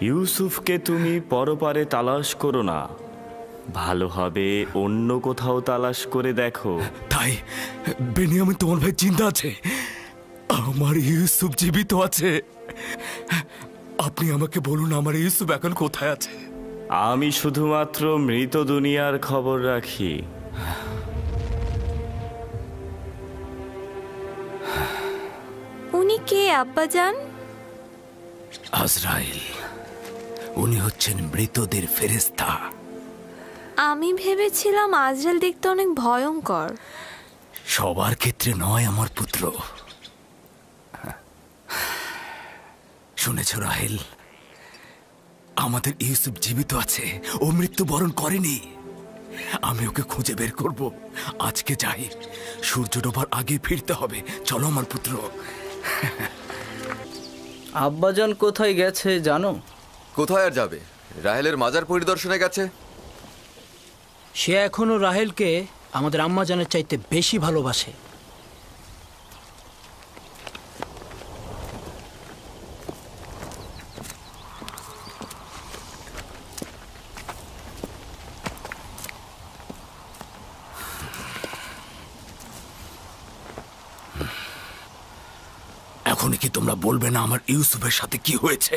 ইউসুফকে তুমি পরপারে তালাশ করো না, ভালো হবে অন্য কোথাও তালাশ করে দেখো। তাই বেনিয়ামিন তোমার ভাই চিন্তা আছে? আমার ইউসুফ জীবিত আছে। আপনি আমাকে বলুন আমার ইউসুফ এখন কোথায় আছে? আমি শুধুমাত্র মৃত দুনিয়ার খবর রাখি। উনি কে আব্বাজান? আজরাইল, উনি হচ্ছেন মৃতদের ফেরেশতা। আমি ভেবেছিলাম আজরাইল দেখতে অনেক ভয়ঙ্কর। সবার ক্ষেত্রে নয় আমার পুত্র। শুনেছ রাহেল, আমাদের ইউসুফ জীবিত আছে, ও মৃত্যুবরণ করেনি। আমি ওকে খুঁজে বের করব। আজকে যাই, সূর্য ডোবার আগে ফিরতে হবে। চলো আমার পুত্র। আব্বাজান কোথায় গেছে জানো? কোথায় আর যাবে? রাহেলের মাজার পরিদর্শনে গেছে। সে এখনো রাহেলকে আমাদের আম্মাজানের চাইতে বেশি ভালোবাসে। এখন কি তোমরা বলবে না আমার ইউসুফের সাথে কি হয়েছে?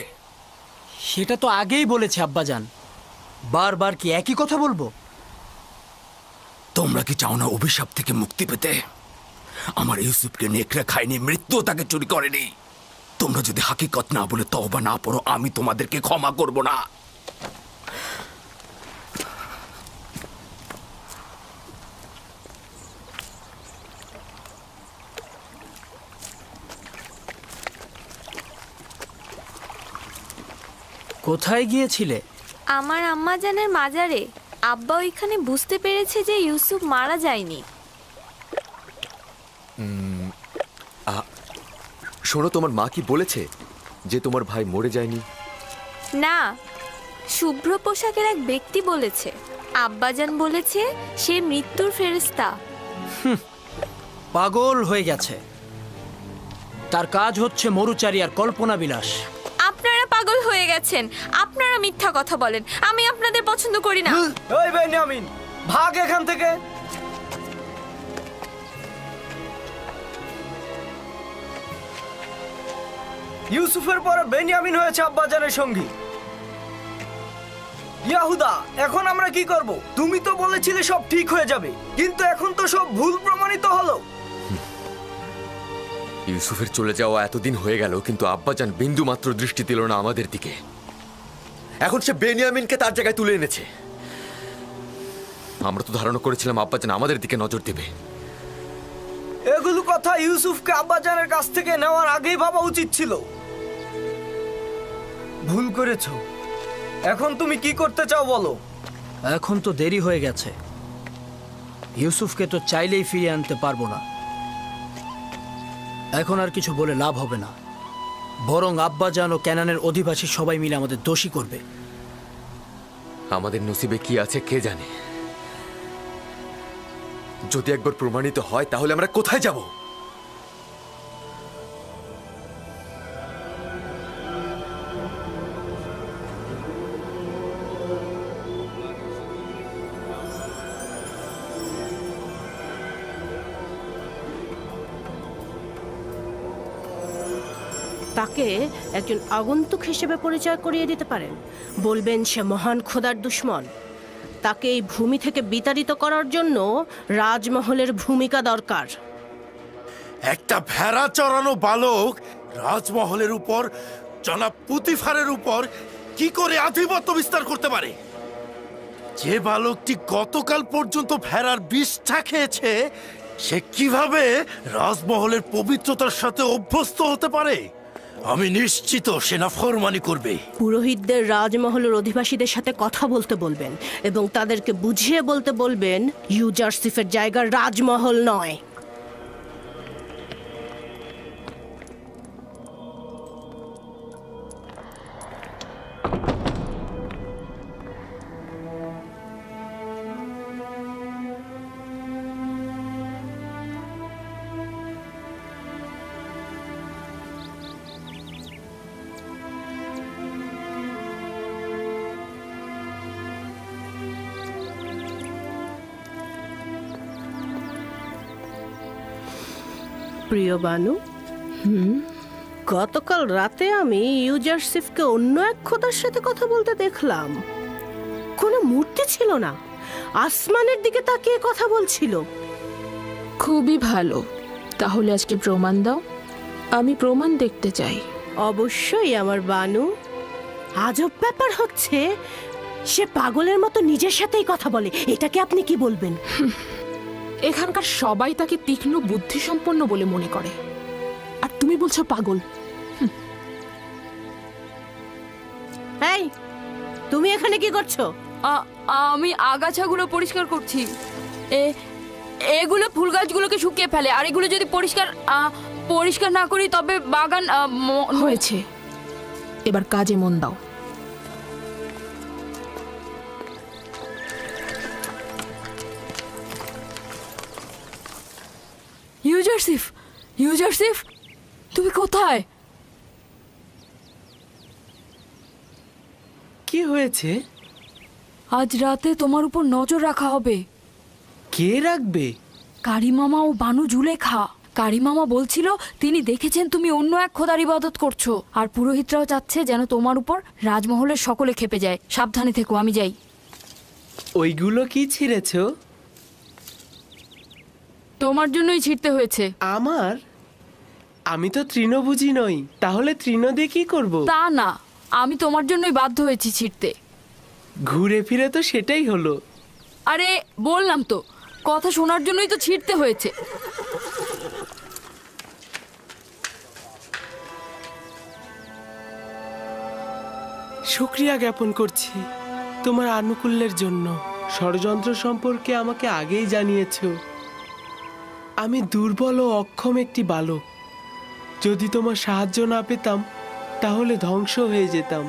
সেটা তো আগেই বলেছে আব্বাজান, বারবার কি একই কথা বলবো? তোমরা কি চাও না অভিশাপ থেকে মুক্তি পেতে? আমার ইউসুফকে নেকড়ে খায়নি, মৃত্যু তাকে চুরি করেনি। তোমরা যদি হাকিকত না বলে তওবা না পড়ো, আমি তোমাদেরকে ক্ষমা করব না। কোথায় গিয়েছিলে? আমার আম্মাজানের মাজারে। আব্বা ওইখানে বুঝতে পেরেছে যে ইউসুফ মারা যায়নি। শোনো, তোমার মা কি বলেছে যে তোমার ভাই মরে যায়নি? না, শুভ্র পোশাকের এক ব্যক্তি বলেছে। আব্বাজান বলেছে সে মৃত্যুর ফেরেশতা। পাগল হয়ে গেছে। তার কাজ হচ্ছে মরুচারী আর কল্পনা বিলাস। আপনারা পাগল হয়ে গেছেন। আপনারা মিথ্যা কথা বলেন। আমি আপনাদের পছন্দ করি না। ওই বেনিয়ামিন, ভাগ এখান থেকে। ইউসুফের পরে বেনিয়ামিন হয়েছে আব্বাজানের সঙ্গী। ইয়াহুদা, এখন আমরা কি করব? তুমি তো বলেছিলে সব ঠিক হয়ে যাবে, কিন্তু এখন তো সব ভুল প্রমাণিত হলো। ইউসুফের চলে যাওয়া এতদিন হয়ে গেল, কিন্তু আব্বাজান বিন্দু মাত্র দৃষ্টি দিল না আমাদের দিকে। এখন সে বেনিয়ামিনকে তার জায়গায় তুলে এনেছে। আমরা তো ধারণা করেছিলাম আব্বাজান আমাদের দিকে নজর দেবে। এগুলো কথা ইউসুফকে আব্বাজানের কাছ থেকে নেওয়ার আগেই ভাবা উচিত ছিল। ভুল করেছো। এখন তুমি কি করতে চাও বলো? এখন তো দেরি হয়ে গেছে। ইউসুফকে তো চাইলেই ফিরিয়ে আনতে পারবো না। এখন আর কিছু বলে লাভ হবে না, বরং আব্বাজান ও ক্যানানের অধিবাসী সবাই মিলে আমাদের দোষী করবে। আমাদের নসিবে কি আছে কে জানে। যদি একবার প্রমাণিত হয় তাহলে আমরা কোথায় যাব? তাকে একজন আগন্তুক হিসেবে পরিচয় করিয়ে দিতে পারেন। বলবেন সে মহান খোদার দুশমন। তাকে এই ভূমি থেকে বিতাড়িত করার জন্য রাজমহলের ভূমিকা দরকার। একটা ভেড়া চড়ানো বালক রাজমহলের উপর, জনাব পুতিফারের উপর কি করে আধিপত্য বিস্তার করতে পারে? যে বালকটি গতকাল পর্যন্ত ভেড়ার বিষটা খেয়েছে, সে কিভাবে রাজমহলের পবিত্রতার সাথে অভ্যস্ত হতে পারে? আমি নিশ্চিত সে নাফরমানি করবে। পুরোহিতদের রাজমহলের অধিবাসীদের সাথে কথা বলতে বলবেন এবং তাদেরকে বুঝিয়ে বলতে বলবেন ইউজারসিফের জায়গা রাজমহল নয়। প্রিয় বানু, গতকাল রাতে আমি ইউজারশিপকে অন্য এক খোদার সাথে কথা বলতে দেখলাম। কোনো মূর্তি ছিল না, আসমানের দিকে তাকিয়ে কথা বলছিল। খুবই ভালো, তাহলে আজকে প্রমাণ দাও, আমি প্রমাণ দেখতে চাই। অবশ্যই আমার বানু। আজব ব্যাপার হচ্ছে সে পাগলের মতো নিজের সাথেই কথা বলে। এটাকে আপনি কি বলবেন? এখানকার সবাই তাকে তীক্ষ্ণ বুদ্ধিসম্পন্ন বলে মনে করে, আর তুমি বলছো পাগল। এই, তুমি এখানে কি করছো? আমি আগাছাগুলো পরিষ্কার করছি। এগুলো ফুল গাছগুলোকে শুকিয়ে ফেলে, আর এগুলো যদি পরিষ্কার না করি তবে বাগান হয়েছে। এবার কাজে মন দাও। ইউজারশিপ, ইউজারশিপ, তুমি কোথায়? কি হয়েছে? আজ রাতে তোমার উপর নজর রাখা হবে। কে রাখবে? কারিমামা ও বানু জুলেখা। কারিমামা বলছিল তিনি দেখেছেন তুমি অন্য এক খোদার ইবাদত করছো, আর পুরোহিতরাও চাচ্ছে যেন তোমার উপর রাজমহলের সকলে খেপে যায়। সাবধানে থেকো, আমি যাই। ওইগুলো কি ছিঁড়েছো? তোমার জন্যই ছিঁড়তে হয়েছে। আমার? আমি তো তৃণভোজী নই, তাহলে তৃণ দিয়ে কি করব? তা না, আমি তোমার জন্যই বাধ্য হয়েছি ছিঁড়তে। ঘুরে ফিরে তো সেটাই হলো। আরে বললাম তো, কথা শোনার জন্যই তো ছিঁড়তে হয়েছে। শুকরিয়া জ্ঞাপন করছি তোমার আনুকূল্যের জন্য। ষড়যন্ত্র সম্পর্কে আমাকে আগেই জানিয়েছো। আমি দুর্বল ও অক্ষম একটি বালক। যদি তোমার সাহায্য না পেতাম তাহলে ধ্বংস হয়ে যেতাম।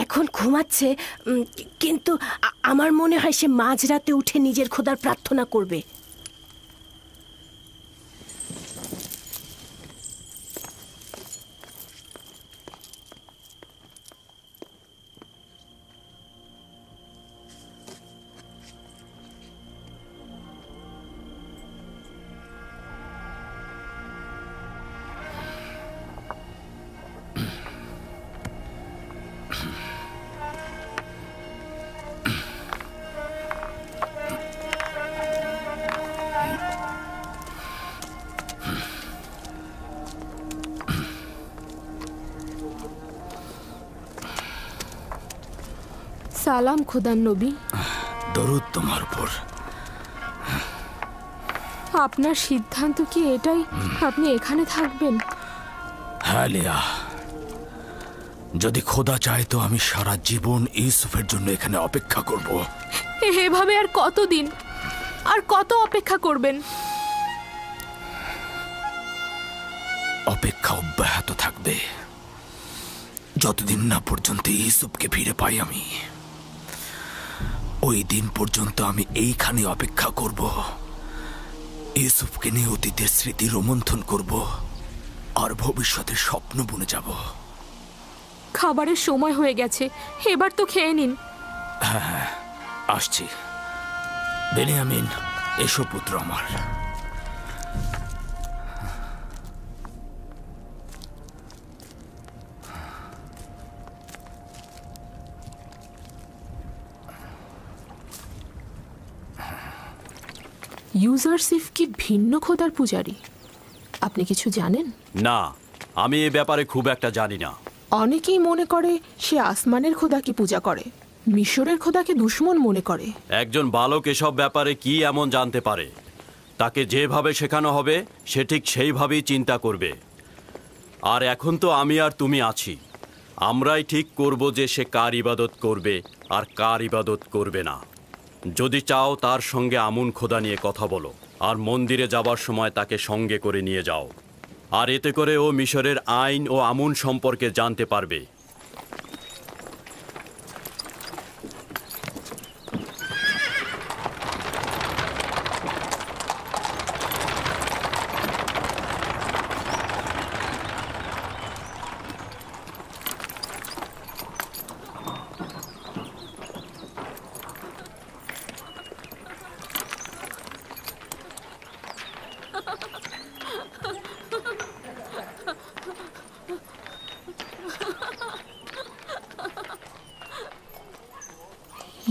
এখন ঘুমাচ্ছে, কিন্তু আমার মনে হয় সে মাঝরাতে উঠে নিজের খোদার প্রার্থনা করবে। সালাম খোদার নবী। দরুদ তোমার উপর। আপনার সিদ্ধান্ত কি এটাই, আপনি এখানে থাকবেন? হ্যাঁ লিয়া, যদি খোদা চায় তো আমি সারা জীবন ইউসুফের জন্য এখানে অপেক্ষা করব। এভাবে আর কতদিন, আর কত অপেক্ষা করবেন? অপেক্ষা অব্যাহত থাকবে যতদিন না পর্যন্ত ইউসুফকে ফিরে পাই আমি। ওই দিন পর্যন্ত আমি এইখানে অপেক্ষা করব। ইউসুফকে নিয়ে অতীতের স্মৃতি রোমন্থন করব, আর ভবিষ্যতের স্বপ্ন বুনে যাব। খাবারের সময় হয়ে গেছে, এবার তো খেয়ে নিন। হ্যাঁ, আসছি। বেনিয়ামিন, এসো পুত্র আমার। ইউজারশিপ কি ভিন্ন খোদার পূজারী? আপনি কিছু জানেন? না, আমি এ ব্যাপারে খুব একটা জানি না। অনেকেই মনে করে সে আসমানের খোদাকে পূজা করে, মিশরের খোদাকে দুশমন মনে করে। একজন বালক এসব ব্যাপারে কি এমন জানতে পারে? তাকে যেভাবে শেখানো হবে সে ঠিক সেইভাবেই চিন্তা করবে। আর এখন তো আমি আর তুমি আছি, আমরাই ঠিক করব যে সে কার ইবাদত করবে আর কার ইবাদত করবে না। যদি চাও তার সঙ্গে আমুন খোদা নিয়ে কথা বলো, আর মন্দিরে যাবার সময় তাকে সঙ্গে করে নিয়ে যাও। আর এতে করে ও মিশরের আইন ও আমুন সম্পর্কে জানতে পারবে।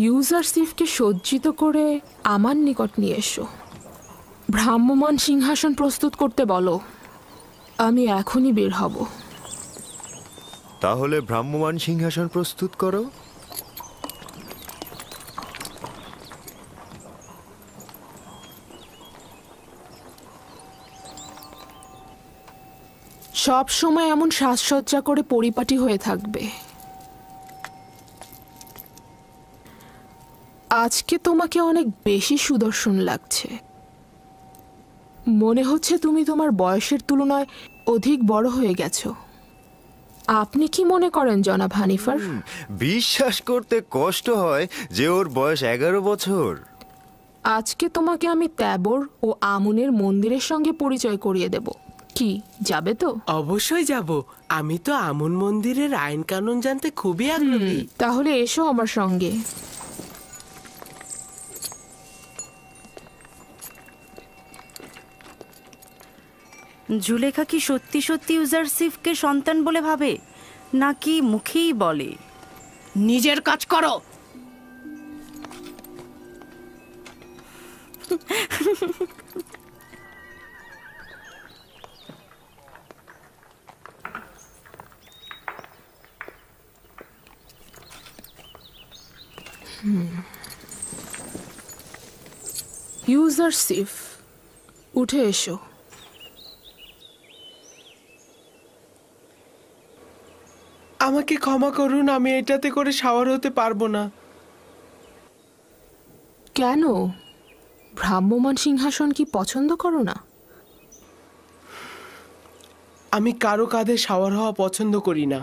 ইউজারসিফকে সজ্জিত করে আমার নিকট নিয়ে এসো। ভ্রাম্যমান সিংহাসন প্রস্তুত করতে বলো। আমি এখনই বের হব। তাহলে ভ্রাম্যমান সিংহাসন প্রস্তুত করো। সব সময় এমন সাজসজ্জা করে পরিপাটি হয়ে থাকবে। আজকে তোমাকে অনেক বেশি সুদর্শন লাগছে। মনে হচ্ছে তুমি তোমার বয়সের তুলনায় অধিক বড় হয়ে গেছো। আপনি কি মনে করেন জনাব হানিফার? বিশ্বাস করতে কষ্ট হয় যে ওর বয়স 11 বছর। আজকে তোমাকে আমি ত্যাবর ও আমুনের মন্দিরের সঙ্গে পরিচয় করিয়ে দেব। কি যাবে তো? অবশ্যই যাব। আমি তো আমুন মন্দিরের আইন কানুন জানতে খুবই আগ্রহী। তাহলে এসো আমার সঙ্গে। জুলেখা কি সত্যি সত্যি ইউজারসিফকে সন্তান বলে ভাবে, নাকি মুখেই বলে? নিজের কাজ করো। ইউজারসিফ, উঠে এসো। আমাকে ক্ষমা করুন, আমি এটাতে করে শাওয়ার হতে পারবো না। কেন? ভ্রাম্যমান সিংহাসন কি পছন্দ করো না? আমি কারো কাঁধে শাওয়ার হওয়া পছন্দ করি না।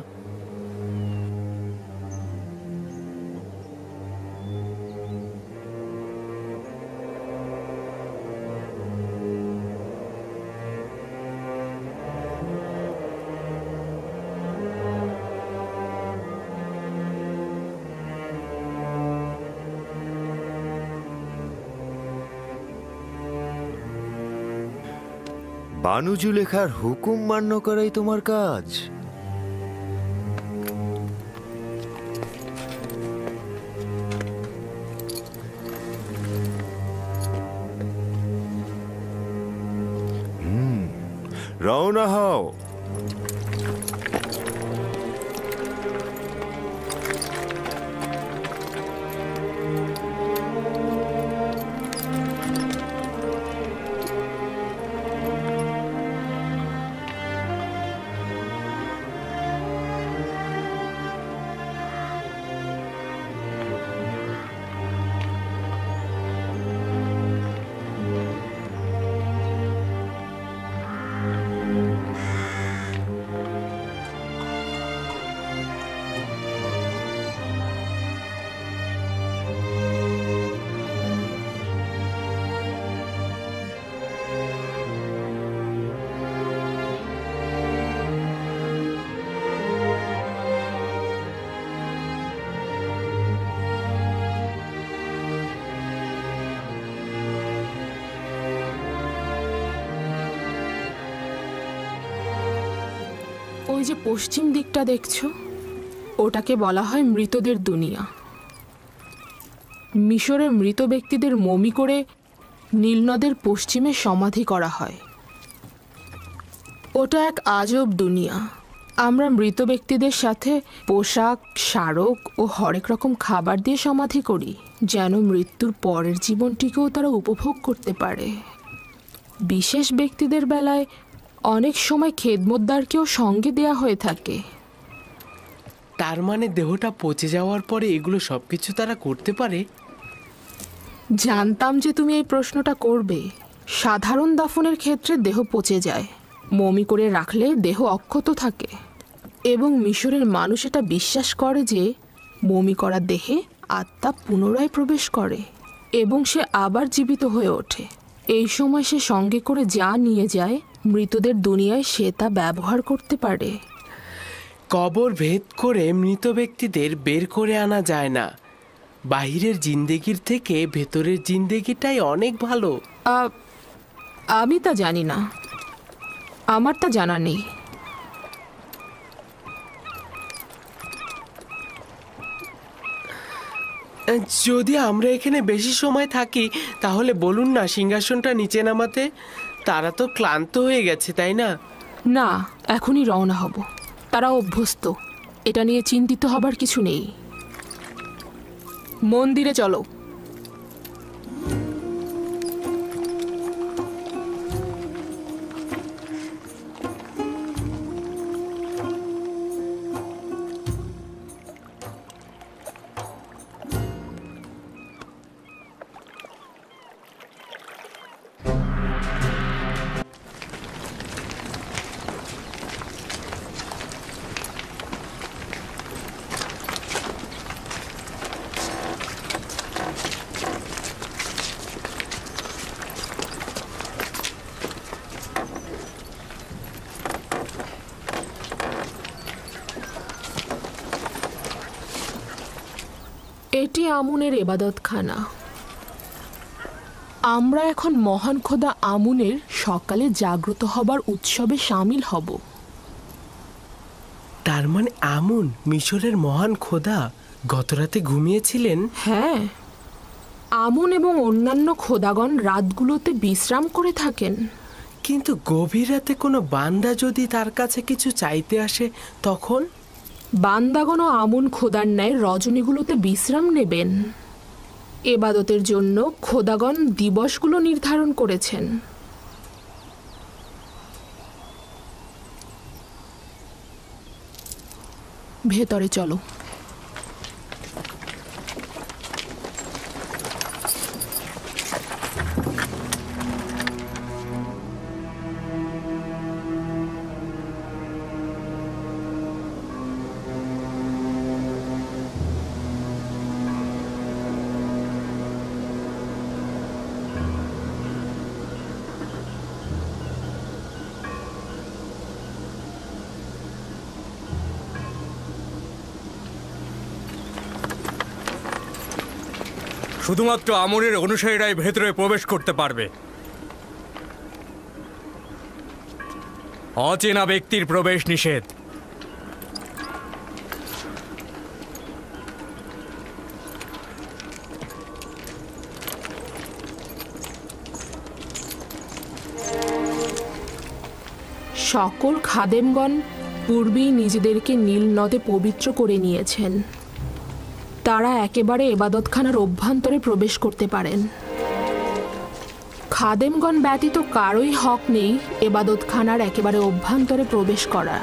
বানু জুলেখার হুকুম মান্য করাই তোমার কাজ। রওনা হও। ওই যে পশ্চিম দিকটা দেখছো, ওটাকে বলা হয় মৃতদের দুনিয়া। মিশরের মৃত ব্যক্তিদের মমি করে নীলনদের পশ্চিমে সমাধি করা হয়। ওটা এক আজব দুনিয়া। আমরা মৃত ব্যক্তিদের সাথে পোশাক, স্মারক ও হরেক রকম খাবার দিয়ে সমাধি করি, যেন মৃত্যুর পরের জীবনটিকেও তারা উপভোগ করতে পারে। বিশেষ ব্যক্তিদের বেলায় অনেক সময় খেদমতদারকেও সঙ্গে দেয়া হয়ে থাকে। তার মানে দেহটা পচে যাওয়ার পরে এগুলো সবকিছু তারা করতে পারে? জানতাম যে তুমি এই প্রশ্নটা করবে। সাধারণ দাফনের ক্ষেত্রে দেহ পচে যায়, মমি করে রাখলে দেহ অক্ষত থাকে এবং মিশরের মানুষ এটা বিশ্বাস করে যে মমি করা দেহে আত্মা পুনরায় প্রবেশ করে এবং সে আবার জীবিত হয়ে ওঠে। এই সময় সে সঙ্গে করে যা নিয়ে যায় মৃতদের দুনিয়ায় সে তা ব্যবহার করতে পারে। কবর ভেদ করে মৃত ব্যক্তিদের বের করে আনা যায় না। বাহিরের জিন্দেগির থেকে ভেতরের জিন্দেগিটাই অনেক ভালো। আমি তা জানি না, আমার তা জানা নেই। যদি আমরা এখানে বেশি সময় থাকি তাহলে বলুন না সিংহাসনটা নিচে নামাতে। তারা তো ক্লান্ত হয়ে গেছে, তাই না? না, এখনই রওনা হব। তারা অভ্যস্ত, এটা নিয়ে চিন্তিত হবার কিছু নেই। মন্দিরে চলো। এটি আমুনের এবাদতখানা। আমরা এখন মহান খোদা আমুনের সকালে জাগ্রত হবার উৎসবে সামিল হব। তার মানে আমুন মিশরের মহান খোদা গতরাতে ঘুমিয়েছিলেন? হ্যাঁ, আমুন এবং অন্যান্য খোদাগণ রাতগুলোতে বিশ্রাম করে থাকেন। কিন্তু গভীর রাতে কোনো বান্দা যদি তার কাছে কিছু চাইতে আসে তখন? বান্দাগণ ও আমুন খোদার ন্যায় রজনীগুলোতে বিশ্রাম নেবেন। এবাদতের জন্য খোদাগণ দিবসগুলো নির্ধারণ করেছেন। ভেতরে চলো। শুধুমাত্র আমুনের অনুসারীরাই ভেতরে প্রবেশ করতে পারবে। অচেনা ব্যক্তির প্রবেশ নিষেধ। সকল খাদেমগণ পূর্বেই নিজেদেরকে নীল নদে পবিত্র করে নিয়েছেন। তারা একেবারে এবাদতখানার অভ্যন্তরে প্রবেশ করতে পারেন। খাদেমগণ ব্যতীত কারোই হক নেই এবাদতখানার একেবারে অভ্যন্তরে প্রবেশ করা।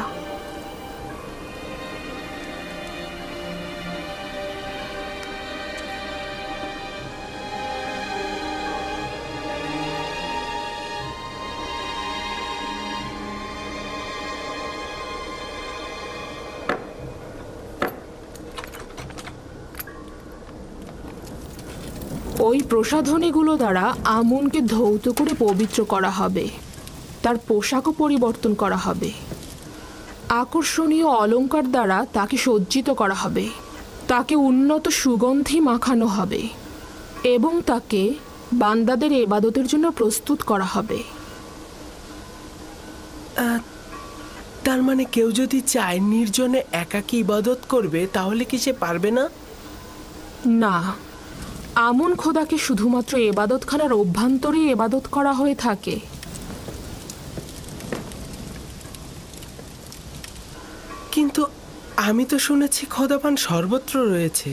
ওই প্রসাধনীগুলো দ্বারা আমুনকে ধৌত করে পবিত্র করা হবে। তার পোশাকও পরিবর্তন করা হবে। আকর্ষণীয় অলংকার দ্বারা তাকে সজ্জিত করা হবে। তাকে উন্নত সুগন্ধি মাখানো হবে এবং তাকে বান্দাদের ইবাদতের জন্য প্রস্তুত করা হবে। তার মানে কেউ যদি চায় নির্জনে একাকী ইবাদত করবে তাহলে কি সে পারবে না? না, আমুন খোদাকে শুধুমাত্র এবাদতখানার অভ্যন্তরেই এবাদত করা হয়ে থাকে। কিন্তু আমি তো শুনেছি খোদাবান সর্বত্র রয়েছে।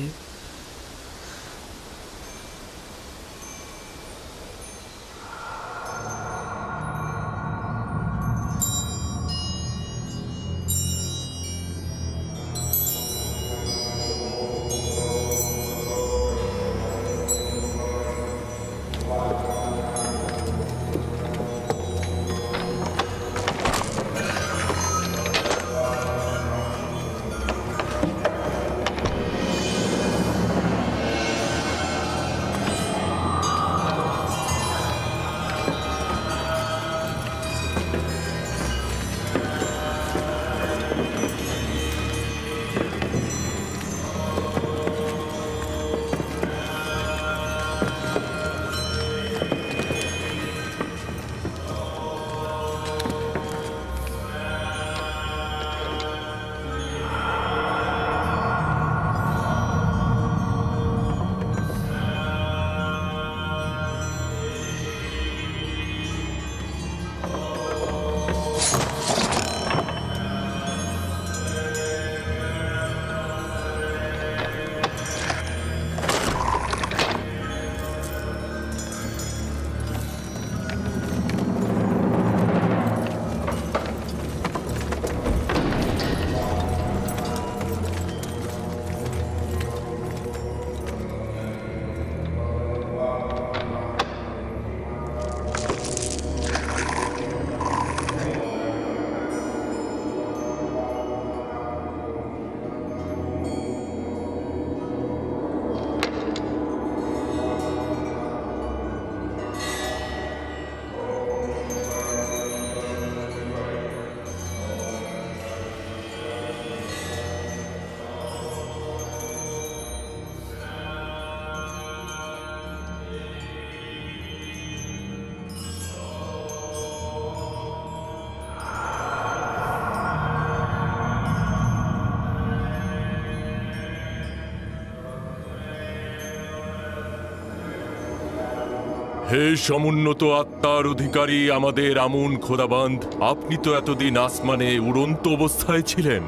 হে সমুন্নত আত্মার অধিকারী আমাদের আমুন খোদাবান্ধ, আপনি তো এতদিন আসমানে উড়ন্ত অবস্থায় ছিলেন।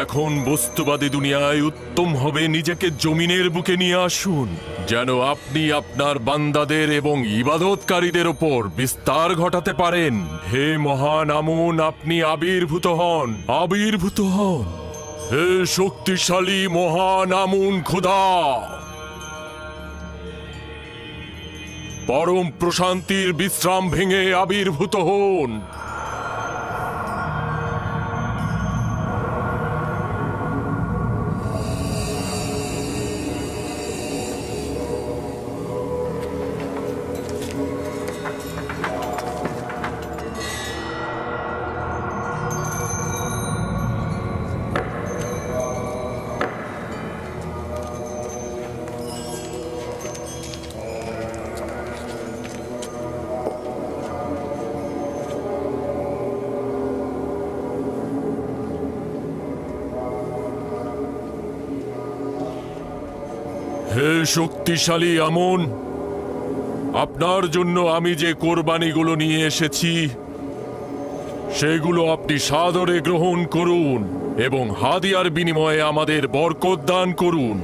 এখন বস্তুবাদী দুনিয়ায় উত্তম হবে নিজেকে জমিনের বুকে নিয়ে আসুন, যেন আপনি আপনার বান্দাদের এবং ইবাদতকারীদের ওপর বিস্তার ঘটাতে পারেন। হে মহান আমুন, আপনি আবির্ভূত হন, আবির্ভূত হন। হে শক্তিশালী মহান আমুন খোদা, পরম প্রশান্তির বিশ্রাম ভেঙে আবির্ভূত হন। হে শক্তিশালী আমুন, আপনার জন্য আমি যে কোরবানিগুলো নিয়ে এসেছি সেগুলো আপনি সাদরে গ্রহণ করুন এবং হাদিয়ার বিনিময়ে আমাদের বরকত দান করুন।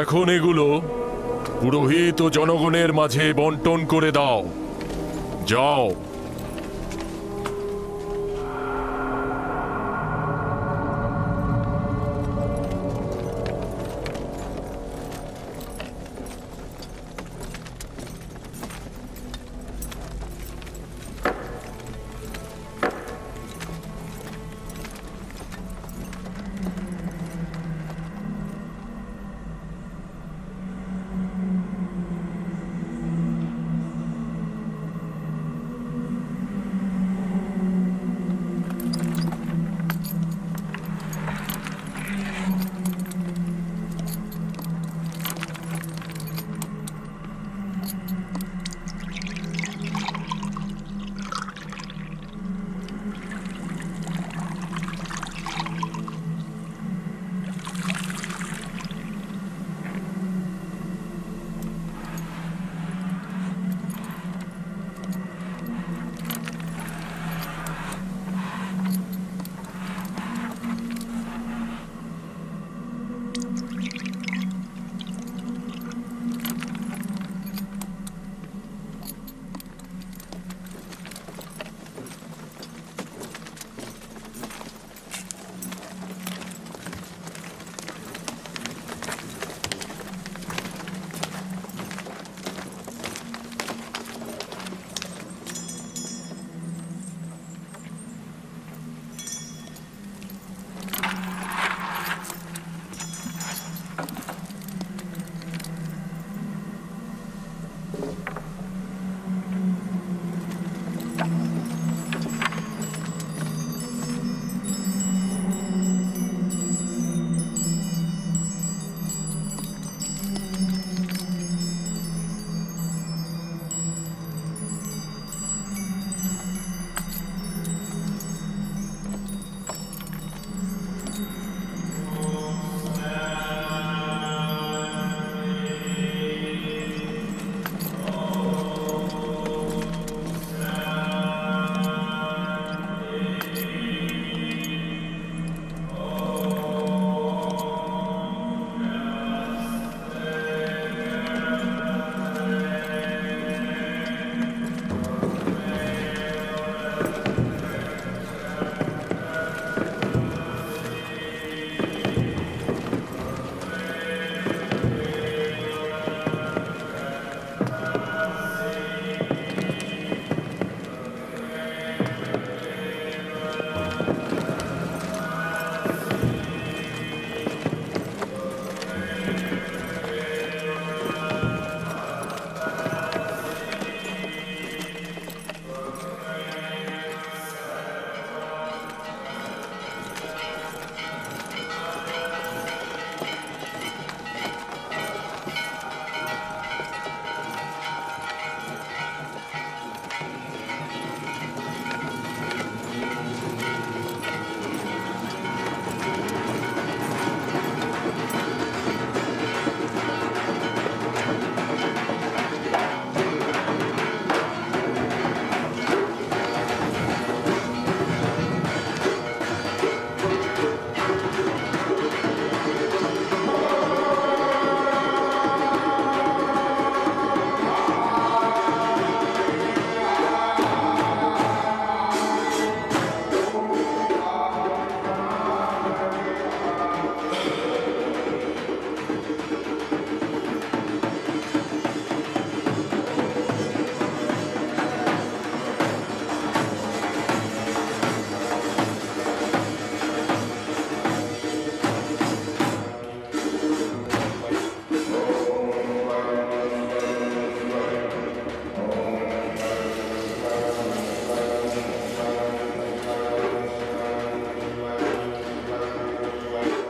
এখন এগুলো পুরোহিত ও জনগণের মাঝে বন্টন করে দাও। যাও।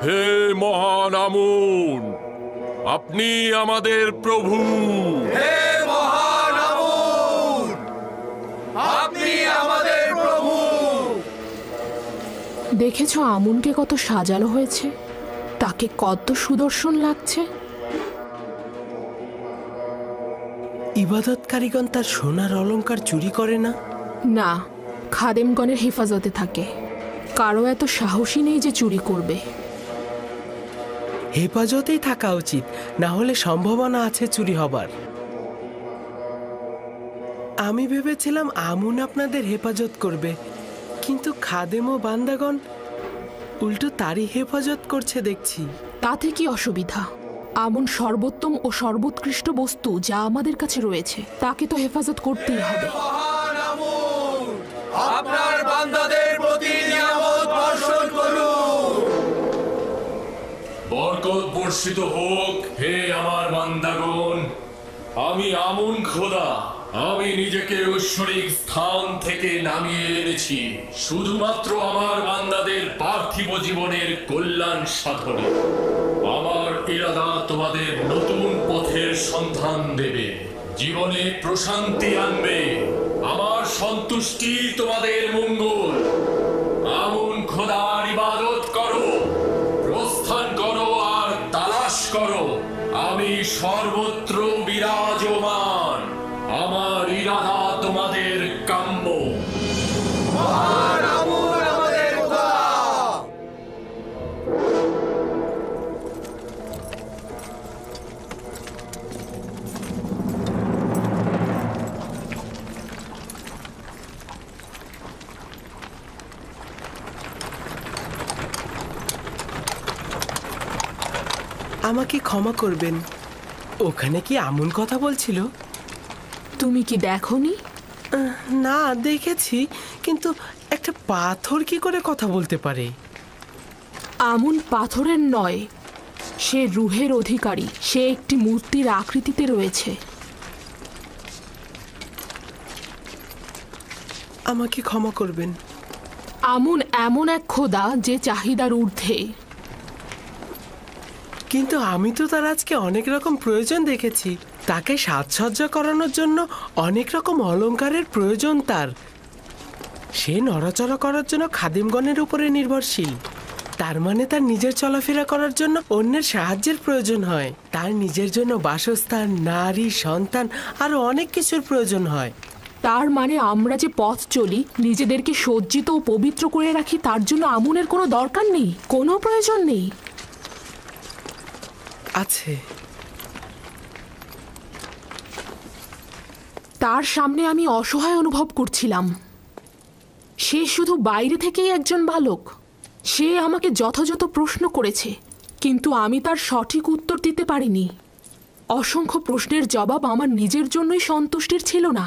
হে মহান আমুন, আপনি আমাদের প্রভু। হে মহান আমুন, আপনি আমাদের প্রভু। দেখেছো আমুনকে কত সাজানো হয়েছে, তাকে কত সুদর্শন লাগছে। ইবাদতকারীগণ তার সোনার অলংকার চুরি করে না? না, খাদেমগণের হেফাজতে থাকে। কারো এত সাহসী নেই যে চুরি করবে। হেফাজতেই থাকা উচিত, না হলে সম্ভাবনা আছে চুরি হবার। আমি ভেবেছিলাম আমুন আপনাদের হেফাজত করবে, কিন্তু খাদেম ও বান্দাগণ উল্টো তারই হেফাজত করছে দেখছি। তাতে কি অসুবিধা? আমুন সর্বোত্তম ও সর্বোৎকৃষ্ট বস্তু যা আমাদের কাছে রয়েছে, তাকে তো হেফাজত করতেই হবে। আপনার বান্দাদের প্রতি নিয়ামত বর্ষণ করুন। বরকত বর্ষিত হোক হে আমার বান্দাগণ। আমি আমুন খোদা, আমি নিজেকে ঐশ্বরিক স্থান থেকে নামিয়ে এনেছি শুধুমাত্র আমার বান্দাদের পার্থিব জীবনের কল্যাণ সাধনে। আমার ইরাদা তোমাদের নতুন পথের সন্ধান দেবে, জীবনে প্রশান্তি আনবে। আমার সন্তুষ্টি তোমাদের মঙ্গল। আমুন খোদার ইবাদত করো, প্রস্থান করো আর তালাশ করো। আমি সর্বত্র বিরাজমান, আমার ইরাদা তোমাদের কাম্য। মহান আমুন আমাদের খোদা। আমাকে ক্ষমা করবেন, ওখানে কি আমুন কথা বলছিল? তুমি কি দেখোনি? না, দেখেছি, কিন্তু একটা পাথর কি করে কথা বলতে পারে? আমুন পাথরের নয়, সে রুহের অধিকারী। সে একটি মূর্তির আকৃতিতে রয়েছে। আমাকে ক্ষমা করবেন। আমুন এমন এক খোদা যে চাহিদার ঊর্ধ্বে। কিন্তু আমি তো তার আজকে অনেক রকম প্রয়োজন দেখেছি। তাকে সাজসজ্জা করানোর জন্য অনেক রকম অলংকারের প্রয়োজন তার। সে নড়াচড়া করার জন্য খাদিমগণের উপরে নির্ভরশীল। তার মানে তার নিজের চলাফেরা করার জন্য অন্যের সাহায্যের প্রয়োজন হয়। তার নিজের জন্য বাসস্থান, নারী, সন্তান আরো অনেক কিছুর প্রয়োজন হয়। তার মানে আমরা যে পথ চলি, নিজেদেরকে সজ্জিত ও পবিত্র করে রাখি, তার জন্য আমুনের কোনো দরকার নেই, কোনো প্রয়োজন নেই। আছে। তার সামনে আমি অসহায় অনুভব করছিলাম। সে শুধু বাইরে থেকেই একজন বালক। সে আমাকে যথাযথ প্রশ্ন করেছে, কিন্তু আমি তার সঠিক উত্তর দিতে পারিনি। অসংখ্য প্রশ্নের জবাব আমার নিজের জন্যই সন্তুষ্টির ছিল না।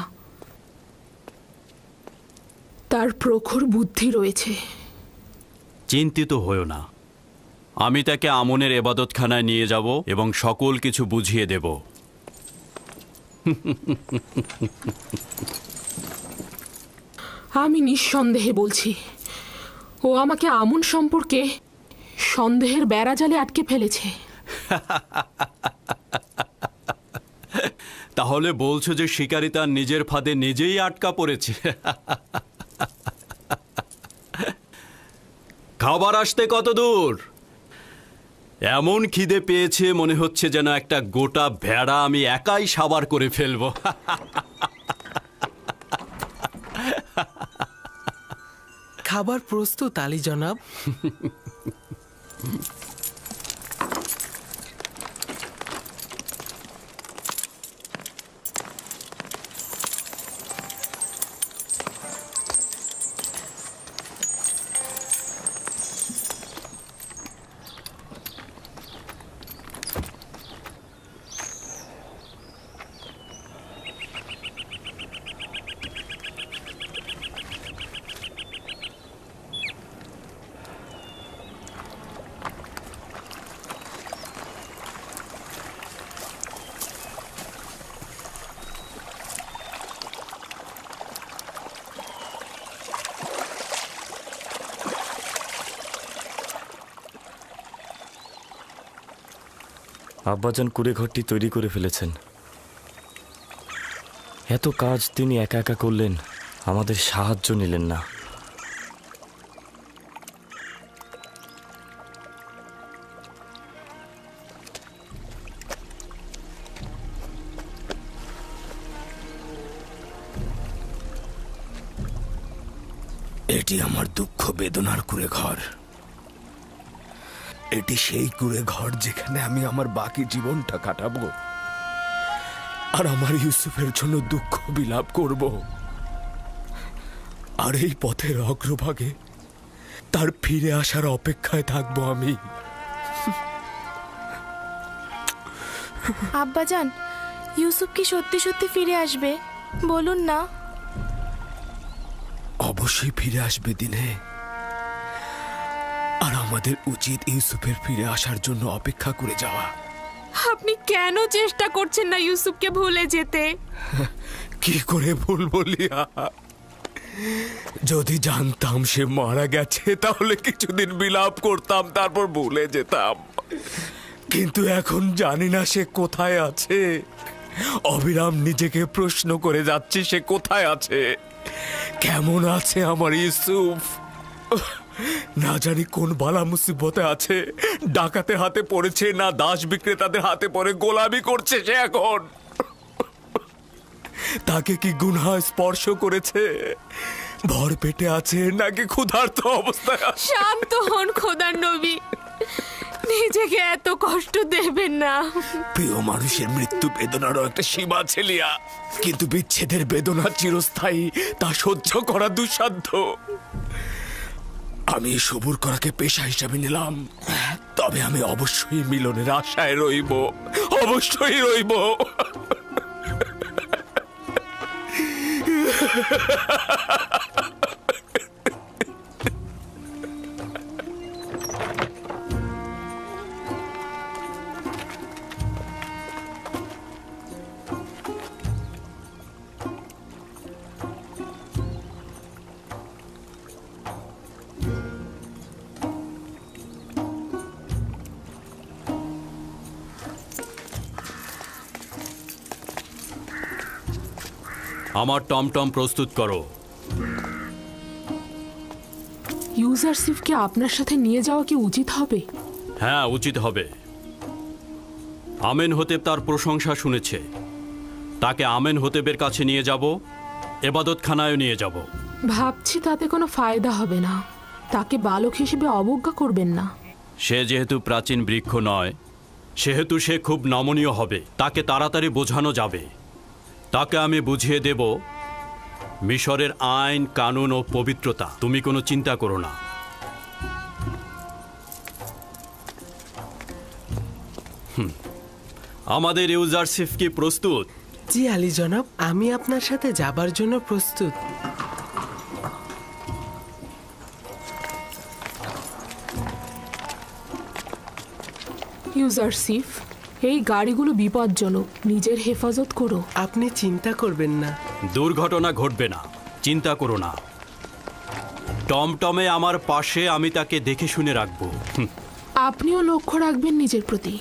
তার প্রখর বুদ্ধি রয়েছে। চিন্তিত হয়ো না, আমি তাকে আমনের এবাদতখানায় নিয়ে যাব এবং সকল কিছু বুঝিয়ে দেব। আমি নিঃসন্দেহে বলছি, ও আমাকে আমন সম্পর্কে সন্দেহের বেড়াজালে আটকে ফেলেছে। তাহলে বলছো যে শিকারী তার নিজের ফাঁদে নিজেই আটকা পড়েছে? খাবার আসতে কত দূর? এমন খিদে পেয়েছে মনে হচ্ছে যেন একটা গোটা ভেড়া আমি একাই সাবার করে ফেলবো। খাবার প্রস্তুত আলী জনাব। আব্বাজান কুঁড়ে ঘরটি তৈরি করে ফেলেছেন। এত কাজ তিনি একা একা করলেন, আমাদের সাহায্য নিলেন না। এটি আমার দুঃখ বেদনার কুঁড়ে ঘর। এটি সেই কুঁড়ে ঘর যেখানে আমি আমার বাকি জীবনটা কাটাবো আর আমার ইউসুফের জন্য দুঃখ বিলাপ করব। আর এই পথের অগ্রভাগে তার ফিরে আসার অপেক্ষায় থাকবো আমি। আব্বাজান, ইউসুফ কি সত্যি সত্যি ফিরে আসবে? বলুন না। অবশ্যই ফিরে আসবে দিনে, আর আমাদের উচিত ইউসুফের ফিরে আসার জন্য অপেক্ষা করে যাওয়া। আপনি কেন চেষ্টা করছেন না ইউসুফকে ভুলে যেতে? কি করে ভুলবো লিয়া? যদি জানতাম সে মারা গেছে তাহলে কিছুদিন বিলাপ করতাম, তারপর ভুলে যেতাম। কিন্তু এখন জানি না সে কোথায় আছে। অবিরাম নিজেকে প্রশ্ন করে যাচ্ছি সে কোথায় আছে, কেমন আছে আমার ইউসুফ। না জানি কোন বালা মুসিবতে আছে, ডাকাতের হাতে পড়েছে না দাস বিক্রেতাদের হাতে পড়ে গোলামি করছে সে এখন। তাকে কি গুনাহ স্পর্শ করেছে? ভর পেটে আছে নাকি ক্ষুধার্ত অবস্থায়? শান্ত হন খোদার নবী, নিজেকে এত কষ্ট দেবেন না। প্রিয় মানুষের মৃত্যু বেদনারও একটা সীমা আছে লিয়া, কিন্তু বিচ্ছেদের বেদনা চিরস্থায়ী, তা সহ্য করা দুঃসাধ্য। আমি সবুর করাকে পেশা হিসাবে নিলাম, তবে আমি অবশ্যই মিলনের আশায় রইব, অবশ্যই রইব। আমার টমটম প্রস্তুত করো। ইউজারসিফকে আপনার সাথে নিয়ে যাওয়া কি উচিত হবে? হ্যাঁ, উচিত হবে। আমেন হতেব তার প্রশংসা শুনেছে, তাকে আমেন হতেবের কাছে নিয়ে যাব, এবাদতখানায় নিয়ে যাব। ভাবছি তাতে কোনো ফায়দা হবে না। তাকে বালক হিসেবে অবজ্ঞা করবেন না। সে যেহেতু প্রাচীন বৃক্ষ নয়, সেহেতু সে খুব নমনীয় হবে, তাকে তাড়াতাড়ি বোঝানো যাবে। তাকে আমি বুঝিয়ে দেব মিশরের আইন কানুন ও পবিত্রতা। তুমি কোনো চিন্তা করো না। আমাদের ইউজারসিফ কি প্রস্তুত? জি আলী জনাব, আমি আপনার সাথে যাবার জন্য প্রস্তুত। ইউজারসিফ, এই গাড়িগুলো বিপজ্জনক, নিজের হেফাজত করো। আপনি চিন্তা করবেন না, দুর্ঘটনা ঘটবে না, চিন্তা করো না। টমটমে আমার পাশে, আমি তাকে দেখে শুনে রাখবো। আপনিও লক্ষ্য রাখবেন নিজের প্রতি।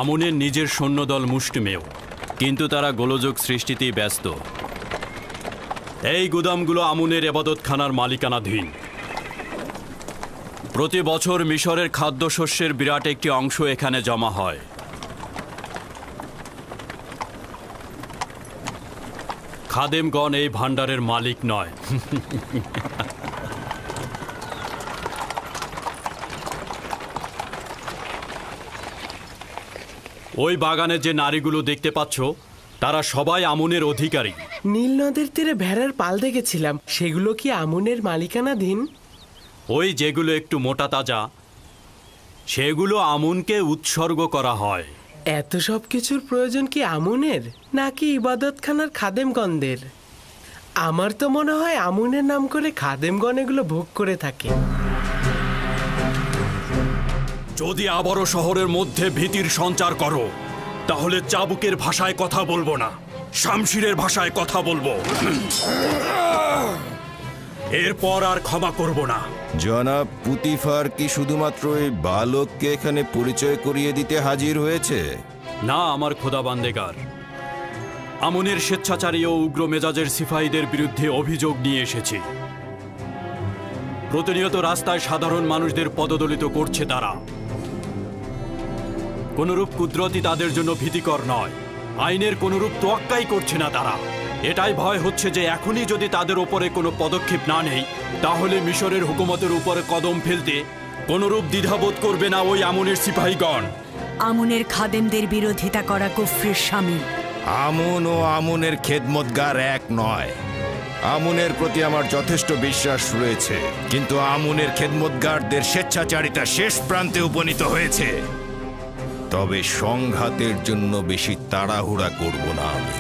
আমনের নিজের সৈন্যদল মুষ্টিমেয়, কিন্তু তারা গোলযোগ সৃষ্টিতেই ব্যস্ত। এই গুদামগুলো আমনের এবাদতখানার মালিকানাধীন। প্রতি বছর মিশরের খাদ্যশস্যের বিরাট একটি অংশ এখানে জমা হয়। খাদেমগণ এই ভাণ্ডারের মালিক নয়। ওই বাগানে যে নারীগুলো দেখতে পাচ্ছ তারা সবাই আমুনের অধিকারী। নীল নদের তীরে ভেড়ার পাল দেখেছিলাম, সেগুলো কি আমুনের মালিকানাধীন? ওই যেগুলো একটু মোটা তাজা সেগুলো আমুনকে উৎসর্গ করা হয়। এত সব কিছুর প্রয়োজন কি আমুনের নাকি ইবাদতখানার খাদেমগণদের? আমার তো মনে হয় আমুনের নাম করে খাদেমগণ এগুলো ভোগ করে থাকে। যদি আবারও শহরের মধ্যে ভীতির সঞ্চার করো তাহলে চাবুকের ভাষায় কথা বলবো না, শামশিরের ভাষায় কথা বলবো। এরপর আর ক্ষমা করব না। জনাব পুতিফার কি শুধুমাত্র এই বালককে এখানে পরিচয় করিয়ে দিতে হাজির হয়েছে? না আমার খোদা বান্দেগার, আমুনের স্বেচ্ছাচারী ও উগ্র মেজাজের সিপাহীদের বিরুদ্ধে অভিযোগ নিয়ে এসেছি। প্রতিনিয়ত রাস্তায় সাধারণ মানুষদের পদদলিত করছে তারা। কোনরূপ কুদরতি তাদের জন্য ভীতিকর নয়, আইনের কোনরূপ তোয়াক্কাই করছে না তারা। এটাই ভয় হচ্ছে যে এখনই যদি তাদের ওপরে কোনো পদক্ষেপ না নেই তাহলে মিশরের হুকুমতের উপরে কদম ফেলতে কোনরূপ দ্বিধাবোধ করবে না ওই আমুনের সিপাহীগণ। আমুনের খাদেমদের বিরোধিতা করা কুফরির শামিল। আমুন ও আমুনের খেদমতগার এক নয়। আমুনের প্রতি আমার যথেষ্ট বিশ্বাস রয়েছে, কিন্তু আমুনের খেদমতগারদের স্বেচ্ছাচারিতা শেষ প্রান্তে উপনীত হয়েছে। তবে সংঘাতের জন্য বেশি তাড়াহুড়া করব না আমি।